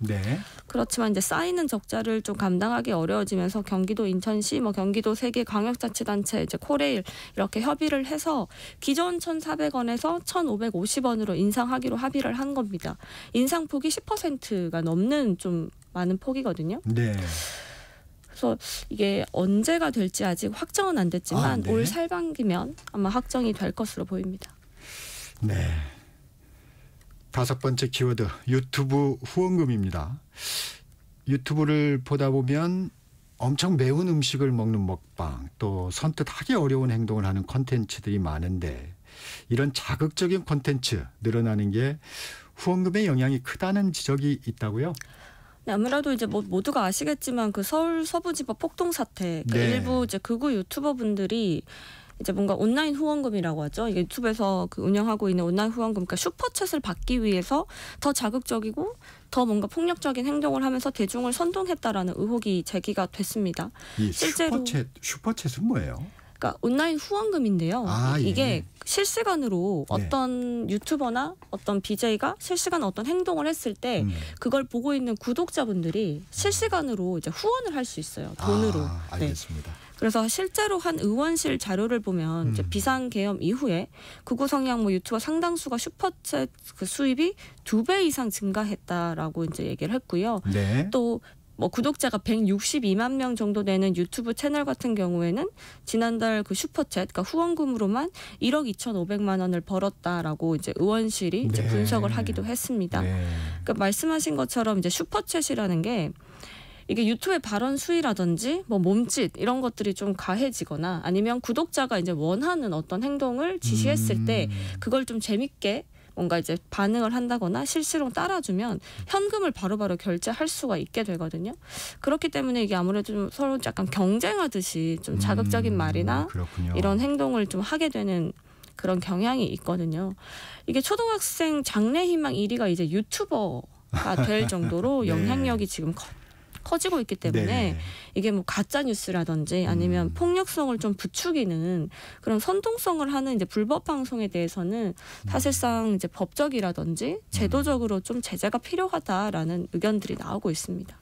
그렇지만 이제 쌓이는 적자를 좀 감당하기 어려워지면서 경기도 인천시, 경기도 3개 광역자치단체, 이제 코레일 이렇게 협의를 해서 기존 1,400원에서 1,550원으로 인상하기로 합의를 한 겁니다. 인상폭이 10%가 넘는 좀 많은 폭이거든요. 그래서 이게 언제가 될지 아직 확정은 안 됐지만 올 상반기면 아마 확정이 될 것으로 보입니다. 네. 다섯 번째 키워드 유튜브 후원금입니다. 유튜브를 보다 보면 엄청 매운 음식을 먹는 먹방, 또 선뜻 하기 어려운 행동을 하는 콘텐츠들이 많은데, 이런 자극적인 콘텐츠 늘어나는 게 후원금의 영향이 크다는 지적이 있다고요? 네, 아무래도 이제 뭐 모두가 아시겠지만 그 서울 서부지법 폭동 사태, 그 네. 일부 이제 극우 유튜버분들이 이제 뭔가 온라인 후원금이라고 하죠. 이게 유튜브에서 그 운영하고 있는 온라인 후원금, 그러니까 슈퍼챗을 받기 위해서 더 자극적이고 더 뭔가 폭력적인 행동을 하면서 대중을 선동했다라는 의혹이 제기가 됐습니다. 이 실제로 슈퍼챗은 뭐예요? 그러니까 온라인 후원금인데요. 이게 예. 실시간으로 네. 어떤 유튜버나 어떤 BJ가 실시간 어떤 행동을 했을 때 그걸 보고 있는 구독자분들이 실시간으로 이제 후원을 할 수 있어요. 돈으로. 알겠습니다. 네. 그래서 실제로 한 의원실 자료를 보면 이제 비상계엄 이후에 극우 성향 뭐 유튜버 상당수가 슈퍼챗 그 수입이 2배 이상 증가했다라고 이제 얘기를 했고요. 네. 또 뭐 구독자가 162만 명 정도 되는 유튜브 채널 같은 경우에는 지난달 그 슈퍼챗, 그러니까 후원금으로만 1억 2,500만 원을 벌었다라고 이제 의원실이 이제 네. 분석을 하기도 했습니다. 네. 그러니까 말씀하신 것처럼 이제 슈퍼챗이라는 게 이게 유튜브의 발언 수위라든지 뭐 몸짓 이런 것들이 좀 가해지거나 아니면 구독자가 이제 원하는 어떤 행동을 지시했을 때 그걸 좀 재밌게 뭔가 이제 반응을 한다거나 실시로 따라주면 현금을 바로바로 결제할 수가 있게 되거든요. 그렇기 때문에 이게 아무래도 좀 서로 약간 경쟁하듯이 좀 자극적인 말이나 그렇군요. 이런 행동을 좀 하게 되는 그런 경향이 있거든요. 이게 초등학생 장래희망 1위가 이제 유튜버가 될 정도로 네. 영향력이 지금 커지고 있기 때문에 네. 이게 뭐 가짜 뉴스라든지 아니면 폭력성을 좀 부추기는 그런 선동성을 하는 이제 불법 방송에 대해서는 사실상 이제 법적이라든지 제도적으로 좀 제재가 필요하다라는 의견들이 나오고 있습니다.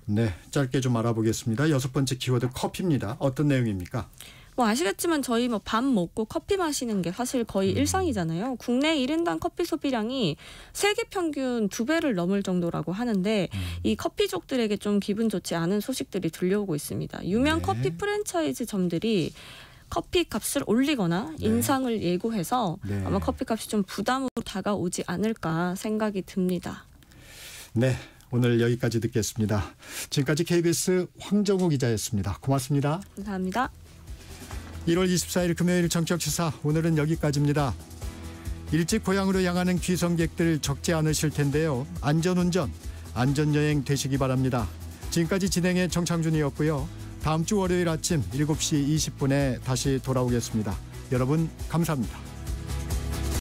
네, 짧게 좀 알아보겠습니다. 6번째 키워드 커피입니다. 어떤 내용입니까? 뭐 아시겠지만 저희 뭐 밥 먹고 커피 마시는 게 사실 거의 일상이잖아요. 국내 1인당 커피 소비량이 세계 평균 2배를 넘을 정도라고 하는데 이 커피족들에게 좀 기분 좋지 않은 소식들이 들려오고 있습니다. 유명 네. 커피 프랜차이즈 점들이 커피 값을 올리거나 인상을 예고해서 네. 아마 커피 값이 좀 부담으로 다가오지 않을까 생각이 듭니다. 네, 오늘 여기까지 듣겠습니다. 지금까지 KBS 황정우 기자였습니다. 고맙습니다. 감사합니다. 1월 24일 금요일 정치역시사 오늘은 여기까지입니다. 일찍 고향으로 향하는 귀성객들 적지 않으실 텐데요. 안전운전, 안전여행 되시기 바랍니다. 지금까지 진행의 정창준이었고요. 다음 주 월요일 아침 7시 20분에 다시 돌아오겠습니다. 여러분 감사합니다.